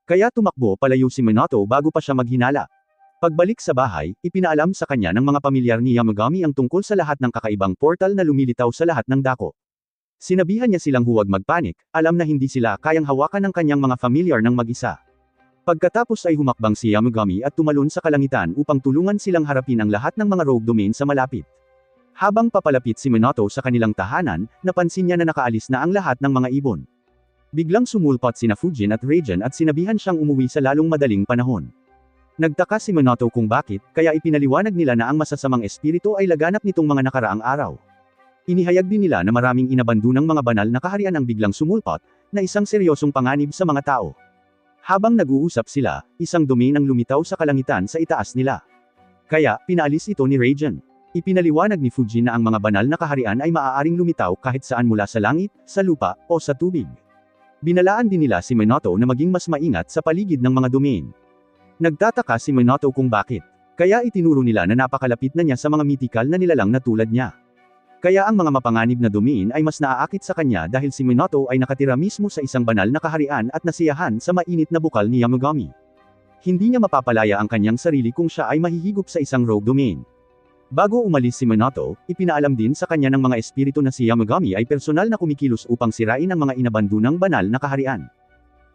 Kaya tumakbo palayo si Minato bago pa siya maghinala. Pagbalik sa bahay, ipinaalam sa kanya ng mga pamilyar ni Yamagami ang tungkol sa lahat ng kakaibang portal na lumilitaw sa lahat ng dako. Sinabihan niya silang huwag magpanik, alam na hindi sila kayang hawakan ng kanyang mga familiar ng mag-isa. Pagkatapos ay humakbang si Yamagami at tumalon sa kalangitan upang tulungan silang harapin ang lahat ng mga rogue domain sa malapit. Habang papalapit si Minato sa kanilang tahanan, napansin niya na nakaalis na ang lahat ng mga ibon. Biglang sumulpot sina Fujin at Rajan at sinabihan siyang umuwi sa lalong madaling panahon. Nagtaka si Minato kung bakit, kaya ipinaliwanag nila na ang masasamang espiritu ay laganap nitong mga nakaraang araw. Inihayag din nila na maraming inabandunang mga banal na kaharian ang biglang sumulpot, na isang seryosong panganib sa mga tao. Habang nag-uusap sila, isang domain ang lumitaw sa kalangitan sa itaas nila. Kaya, pinaalis ito ni Rajan. Ipinaliwanag ni Fujin na ang mga banal na kaharian ay maaaring lumitaw kahit saan mula sa langit, sa lupa, o sa tubig. Binalaan din nila si Minato na maging mas maingat sa paligid ng mga domain. Nagtataka si Minato kung bakit. Kaya itinuro nila na napakalapit na niya sa mga mythical na nilalang na tulad niya. Kaya ang mga mapanganib na domain ay mas naaakit sa kanya dahil si Minato ay nakatira mismo sa isang banal na kaharian at nasiyahan sa mainit na bukal ni Yamagami. Hindi niya mapapalaya ang kanyang sarili kung siya ay mahihigop sa isang rogue domain. Bago umalis si Minato, ipinaalam din sa kanya ng mga espiritu na si Yamagami ay personal na kumikilos upang sirain ang mga inabandunang banal na kaharian.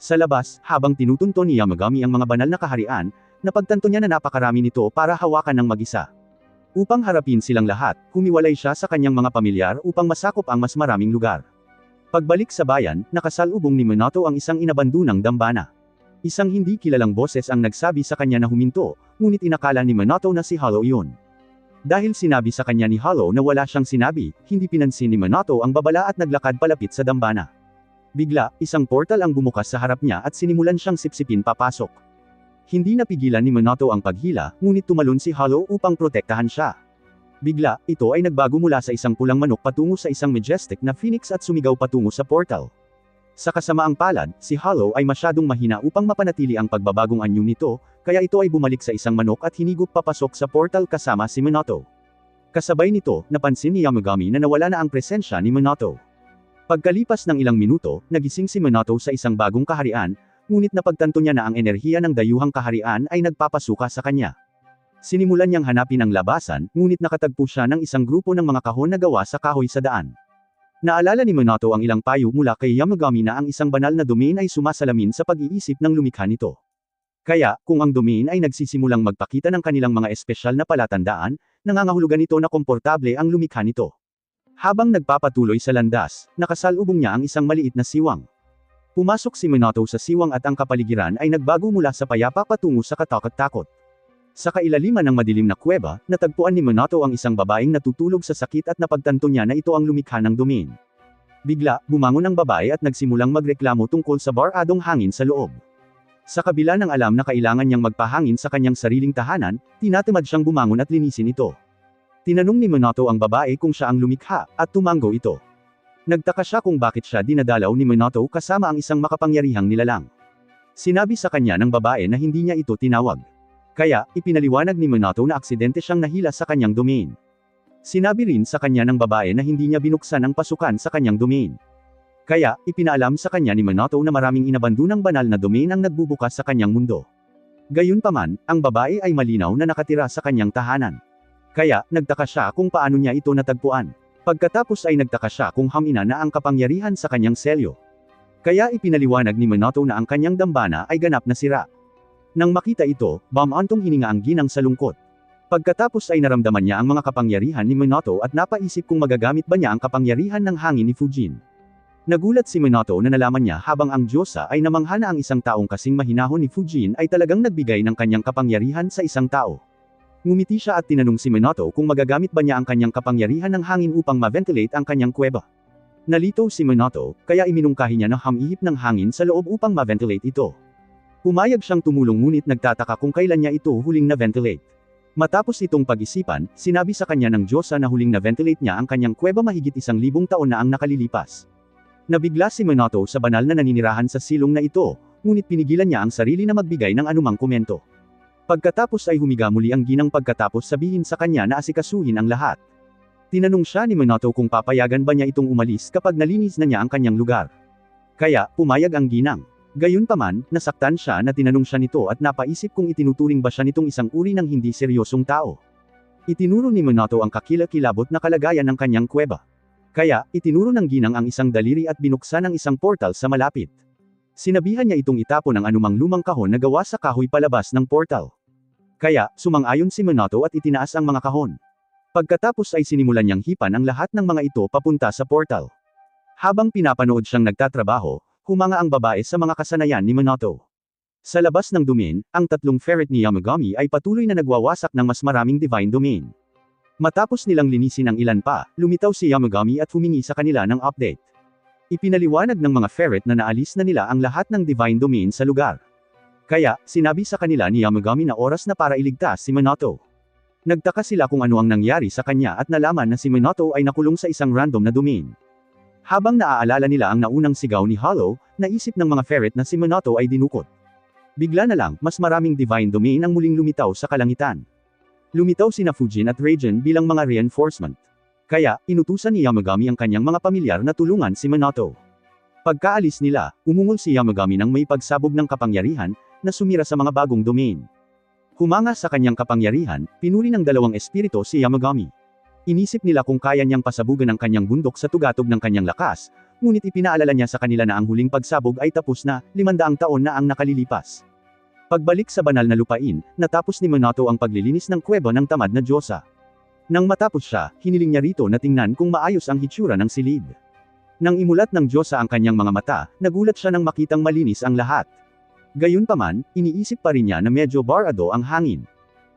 Sa labas, habang tinutunton ni Yamagami ang mga banal na kaharian, napagtanto niya na napakarami nito para hawakan ng mag-isa. Upang harapin silang lahat, humiwalay siya sa kanyang mga pamilyar upang masakop ang mas maraming lugar. Pagbalik sa bayan, nakasalubong ni Minato ang isang inabandunang dambana. Isang hindi kilalang boses ang nagsabi sa kanya na huminto, ngunit inakala ni Minato na si Hollow iyon. Dahil sinabi sa kanya ni Hollow na wala siyang sinabi, hindi pinansin ni Minato ang babala at naglakad palapit sa dambana. Bigla, isang portal ang bumukas sa harap niya at sinimulan siyang sipsipin papasok. Hindi napigilan ni Minato ang paghila, ngunit tumalon si Hollow upang protektahan siya. Bigla, ito ay nagbago mula sa isang pulang manok patungo sa isang majestic na phoenix at sumigaw patungo sa portal. Sa kasamaang palad, si Hollow ay masyadong mahina upang mapanatili ang pagbabagong anyo nito, kaya ito ay bumalik sa isang manok at hinigop papasok sa portal kasama si Minato. Kasabay nito, napansin ni Yamagami na nawala na ang presensya ni Minato. Pagkalipas ng ilang minuto, nagising si Minato sa isang bagong kaharian, ngunit napagtanto niya na ang enerhiya ng dayuhang kaharian ay nagpapasuka sa kanya. Sinimulan niyang hanapin ang labasan, ngunit nakatagpo siya ng isang grupo ng mga kahon na gawa sa kahoy sa daan. Naalala ni Minato ang ilang payo mula kay Yamagami na ang isang banal na domain ay sumasalamin sa pag-iisip ng lumikha nito. Kaya, kung ang domain ay nagsisimulang magpakita ng kanilang mga espesyal na palatandaan, nangangahulugan ito na komportable ang lumikha nito. Habang nagpapatuloy sa landas, nakasalubong niya ang isang maliit na siwang. Pumasok si Minato sa siwang at ang kapaligiran ay nagbago mula sa payapa patungo sa katakot-takot. Sa kailaliman ng madilim na kuweba, natagpuan ni Minato ang isang babaeng natutulog sa sakit at napagtanto niya na ito ang lumikha ng domain. Bigla, bumangon ang babae at nagsimulang magreklamo tungkol sa baradong hangin sa loob. Sa kabila ng alam na kailangan niyang magpahangin sa kanyang sariling tahanan, tinatamad siyang bumangon at linisin ito. Tinanong ni Minato ang babae kung siya ang lumikha, at tumango ito. Nagtaka siya kung bakit siya dinadalaw ni Minato kasama ang isang makapangyarihang nilalang. Sinabi sa kanya ng babae na hindi niya ito tinawag. Kaya, ipinaliwanag ni Minato na aksidente siyang nahila sa kanyang domain. Sinabi rin sa kanya ng babae na hindi niya binuksan ang pasukan sa kanyang domain. Kaya, ipinaalam sa kanya ni Minato na maraming inabandunang banal na domain ang nagbubukas sa kanyang mundo. Gayunpaman, ang babae ay malinaw na nakatira sa kanyang tahanan. Kaya, nagtaka siya kung paano niya ito natagpuan. Pagkatapos ay nagtaka siya kung hamina na ang kapangyarihan sa kanyang selyo. Kaya ipinaliwanag ni Minato na ang kanyang dambana ay ganap na sira. Nang makita ito, bumantong hininga ang ginang sa lungkot. Pagkatapos ay naramdaman niya ang mga kapangyarihan ni Minato at napaisip kung magagamit ba niya ang kapangyarihan ng hangin ni Fujin. Nagulat si Minato na nalaman niya habang ang Diyosa ay namangha na ang isang taong kasing mahinahon ni Fujin ay talagang nagbigay ng kanyang kapangyarihan sa isang tao. Ngumiti siya at tinanong si Minato kung magagamit ba niya ang kanyang kapangyarihan ng hangin upang ma-ventilate ang kanyang kuweba. Nalito si Minato, kaya iminungkahi niya na hamihip ng hangin sa loob upang ma-ventilate ito. Pumayag siyang tumulong ngunit nagtataka kung kailan niya ito huling na-ventilate. Matapos itong pag-isipan, sinabi sa kanya ng Diyosa na huling na-ventilate niya ang kanyang kuweba mahigit 1,000 taon na ang nakalilipas. Nabigla si Minato sa banal na naninirahan sa silong na ito, ngunit pinigilan niya ang sarili na magbigay ng anumang komento. Pagkatapos ay humiga muli ang ginang pagkatapos sabihin sa kanya na asikasuhin ang lahat. Tinanong siya ni Minato kung papayagan ba niya itong umalis kapag nalinis na niya ang kanyang lugar. Kaya, pumayag ang ginang. Gayunpaman, nasaktan siya na tinanong siya nito at napaisip kung itinuturing ba siya nitong isang uri ng hindi seryosong tao. Itinuro ni Minato ang kakilakilabot na kalagayan ng kanyang kuweba. Kaya, itinuro ng ginang ang isang daliri at binuksan ang isang portal sa malapit. Sinabihan niya itong itapon ang anumang lumang kahon na gawa sa kahoy palabas ng portal. Kaya, sumang-ayon si Minato at itinaas ang mga kahon. Pagkatapos ay sinimulan niyang hipan ang lahat ng mga ito papunta sa portal. Habang pinapanood siyang nagtatrabaho, humanga ang babae sa mga kasanayan ni Minato. Sa labas ng domain, ang tatlong ferret ni Yamagami ay patuloy na nagwawasak ng mas maraming divine domain. Matapos nilang linisin ang ilan pa, lumitaw si Yamagami at humingi sa kanila ng update. Ipinaliwanag ng mga ferret na naalis na nila ang lahat ng divine domain sa lugar. Kaya, sinabi sa kanila ni Yamagami na oras na para iligtas si Minato. Nagtaka sila kung ano ang nangyari sa kanya at nalaman na si Minato ay nakulong sa isang random na domain. Habang naaalala nila ang naunang sigaw ni Hollow, naisip ng mga ferret na si Minato ay dinukot. Bigla na lang, mas maraming divine domain ang muling lumitaw sa kalangitan. Lumitaw sina Fujin at Raijin bilang mga reinforcement. Kaya, inutusan ni Yamagami ang kanyang mga pamilyar na tulungan si Minato. Pagkaalis nila, umungol si Yamagami ng may pagsabog ng kapangyarihan, na sumira sa mga bagong domain. Humanga sa kanyang kapangyarihan, pinuri ng dalawang espiritu si Yamagami. Inisip nila kung kaya niyang pasabugan ang kanyang bundok sa tugatog ng kanyang lakas, ngunit ipinaalala niya sa kanila na ang huling pagsabog ay tapos na, 500 taon na ang nakalilipas. Pagbalik sa banal na lupain, natapos ni Minato ang paglilinis ng kuweba ng tamad na Diyosa. Nang matapos siya, hiniling niya rito na tingnan kung maayos ang hitsura ng silid. Nang imulat ng Diyosa ang kanyang mga mata, nagulat siya nang makitang malinis ang lahat. Gayunpaman, iniisip pa rin niya na medyo barado ang hangin.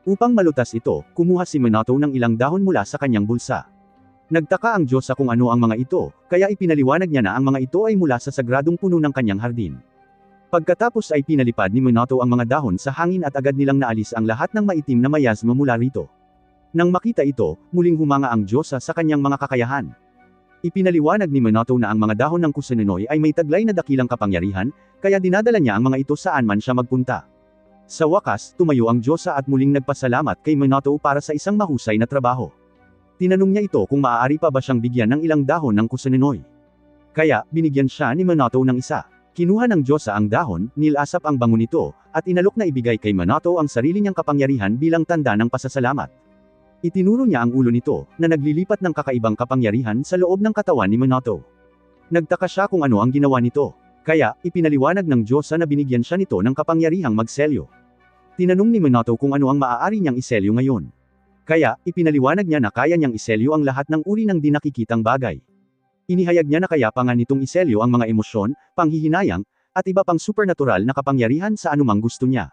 Upang malutas ito, kumuha si Minato ng ilang dahon mula sa kanyang bulsa. Nagtaka ang Diyosa kung ano ang mga ito, kaya ipinaliwanag niya na ang mga ito ay mula sa sagradong puno ng kanyang hardin. Pagkatapos ay pinalipad ni Minato ang mga dahon sa hangin at agad nilang naalis ang lahat ng maitim na mayasma mula rito. Nang makita ito, muling humanga ang Diyosa sa kanyang mga kakayahan. Ipinaliwanag ni Minato na ang mga dahon ng Kusanenoy ay may taglay na dakilang kapangyarihan, kaya dinadala niya ang mga ito saan man siya magpunta. Sa wakas, tumayo ang Diyosa at muling nagpasalamat kay Minato para sa isang mahusay na trabaho. Tinanong niya ito kung maaari pa ba siyang bigyan ng ilang dahon ng Kusanenoy. Kaya, binigyan siya ni Minato ng isa. Kinuha ng Diyosa ang dahon, nilasap ang bango nito, at inalok na ibigay kay Minato ang sarili niyang kapangyarihan bilang tanda ng pasasalamat. Itinuro niya ang ulo nito, na naglilipat ng kakaibang kapangyarihan sa loob ng katawan ni Minato. Nagtaka siya kung ano ang ginawa nito. Kaya, ipinaliwanag ng Diyosa na binigyan siya nito ng kapangyarihang magselyo. Tinanong ni Minato kung ano ang maaari niyang iselyo ngayon. Kaya, ipinaliwanag niya na kaya niyang iselyo ang lahat ng uri ng di nakikitang bagay. Inihayag niya na kaya pa nga nitong iselyo ang mga emosyon, panghihinayang, at iba pang supernatural na kapangyarihan sa anumang gusto niya.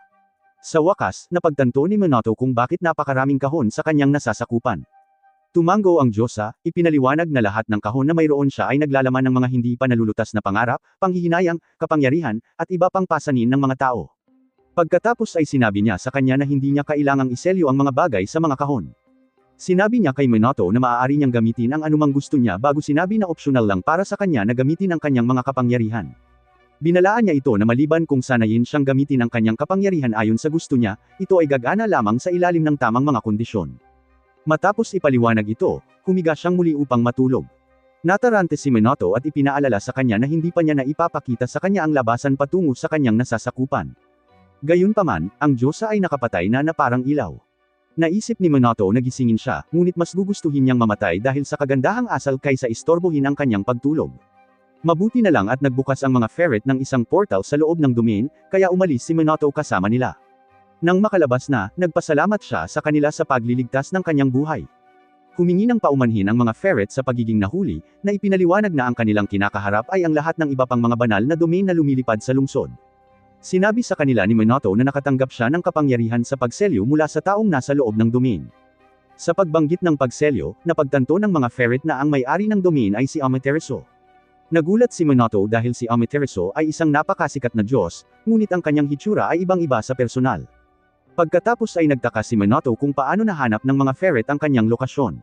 Sa wakas, napagtanto ni Minato kung bakit napakaraming kahon sa kanyang nasasakupan. Tumango ang Diyosa, ipinaliwanag na lahat ng kahon na mayroon siya ay naglalaman ng mga hindi pa nalulutas na pangarap, panghihinayang, kapangyarihan, at iba pang pasanin ng mga tao. Pagkatapos ay sinabi niya sa kanya na hindi niya kailangang iselyo ang mga bagay sa mga kahon. Sinabi niya kay Minato na maaari niyang gamitin ang anumang gusto niya bago sinabi na opsyonal lang para sa kanya na gamitin ang kanyang mga kapangyarihan. Binalaan niya ito na maliban kung sanayin siyang gamitin ang kanyang kapangyarihan ayon sa gusto niya, ito ay gagana lamang sa ilalim ng tamang mga kondisyon. Matapos ipaliwanag ito, humiga siyang muli upang matulog. Natarante si Minato at ipinaalala sa kanya na hindi pa niya na ipapakita sa kanya ang labasan patungo sa kanyang nasasakupan. Gayunpaman, ang Diyosa ay nakapatay na parang ilaw. Naisip ni Minato na gisingin siya, ngunit mas gugustuhin niyang mamatay dahil sa kagandahang asal kaysa istorbohin ang kanyang pagtulog. Mabuti na lang at nagbukas ang mga ferret ng isang portal sa loob ng domain, kaya umalis si Minato kasama nila. Nang makalabas na, nagpasalamat siya sa kanila sa pagliligtas ng kanyang buhay. Humingi ng paumanhin ang mga ferret sa pagiging nahuli, na ipinaliwanag na ang kanilang kinakaharap ay ang lahat ng iba pang mga banal na domain na lumilipad sa lungsod. Sinabi sa kanila ni Minato na nakatanggap siya ng kapangyarihan sa pagselyo mula sa taong nasa loob ng domain. Sa pagbanggit ng pagselyo, napagtanto ng mga ferret na ang may-ari ng domain ay si Amaterasu. Nagulat si Minato dahil si Amaterasu ay isang napakasikat na Diyos, ngunit ang kanyang hitsura ay ibang-iba sa personal. Pagkatapos ay nagtaka si Minato kung paano nahanap ng mga ferret ang kanyang lokasyon.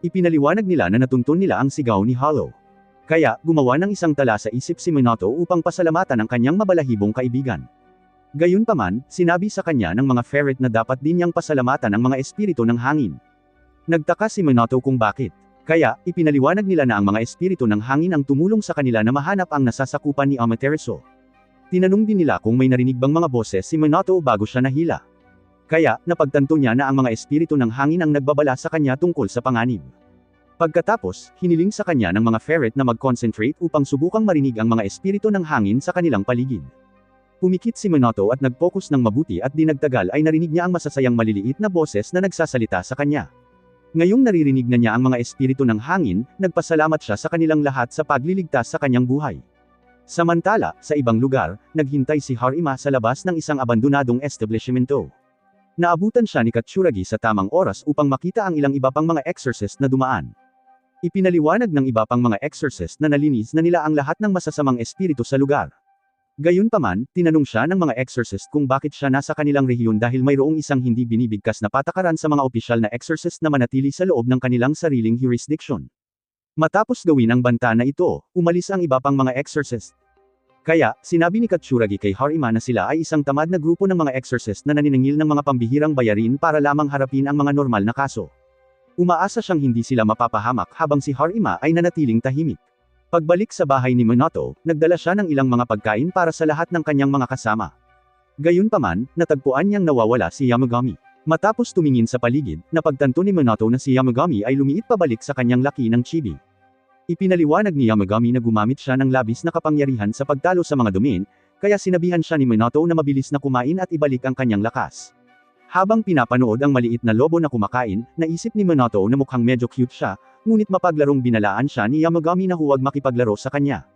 Ipinaliwanag nila na natuntun nila ang sigaw ni Hollow. Kaya, gumawa ng isang tala sa isip si Minato upang pasalamatan ang kanyang mabalahibong kaibigan. Gayunpaman, sinabi sa kanya ng mga ferret na dapat din niyang pasalamatan ang mga espiritu ng hangin. Nagtaka si Minato kung bakit. Kaya, ipinaliwanag nila na ang mga espiritu ng hangin ang tumulong sa kanila na mahanap ang nasasakupan ni Amaterasu. Tinanong din nila kung may narinig bang mga boses si Minato bago siya nahila. Kaya, napagtanto niya na ang mga espiritu ng hangin ang nagbabala sa kanya tungkol sa panganib. Pagkatapos, hiniling sa kanya ng mga ferret na mag-concentrate upang subukang marinig ang mga espiritu ng hangin sa kanilang paligid. Pumikit si Minato at nag-focus ng mabuti at di nagtagal ay narinig niya ang masasayang maliliit na boses na nagsasalita sa kanya. Ngayong naririnig na niya ang mga espiritu ng hangin, nagpasalamat siya sa kanilang lahat sa pagliligtas sa kanyang buhay. Samantala, sa ibang lugar, naghintay si Harima sa labas ng isang abandonadong establishmento. Naabutan siya ni Katsuragi sa tamang oras upang makita ang ilang iba pang mga exorcist na dumaan. Ipinaliwanag ng iba pang mga exorcist na nalinis na nila ang lahat ng masasamang espiritu sa lugar. Gayunpaman, tinanong siya ng mga exorcist kung bakit siya nasa kanilang rehiyon dahil mayroong isang hindi binibigkas na patakaran sa mga opisyal na exorcist na manatili sa loob ng kanilang sariling jurisdiction. Matapos gawin ang banta na ito, umalis ang iba pang mga exorcist. Kaya, sinabi ni Katsuragi kay Harima na sila ay isang tamad na grupo ng mga exorcist na naniningil ng mga pambihirang bayarin para lamang harapin ang mga normal na kaso. Umaasa siyang hindi sila mapapahamak habang si Harima ay nanatiling tahimik. Pagbalik sa bahay ni Minato, nagdala siya ng ilang mga pagkain para sa lahat ng kanyang mga kasama. Gayunpaman, natagpuan niyang nawawala si Yamagami. Matapos tumingin sa paligid, napagtanto ni Minato na si Yamagami ay lumiit pabalik sa kanyang laki ng chibi. Ipinaliwanag ni Yamagami na gumamit siya ng labis na kapangyarihan sa pagtalo sa mga domain, kaya sinabihan siya ni Minato na mabilis na kumain at ibalik ang kanyang lakas. Habang pinapanood ang maliit na lobo na kumakain, naisip ni Minato na mukhang medyo cute siya, ngunit mapaglarong binalaan siya ni Yamagami na huwag makipaglaro sa kanya.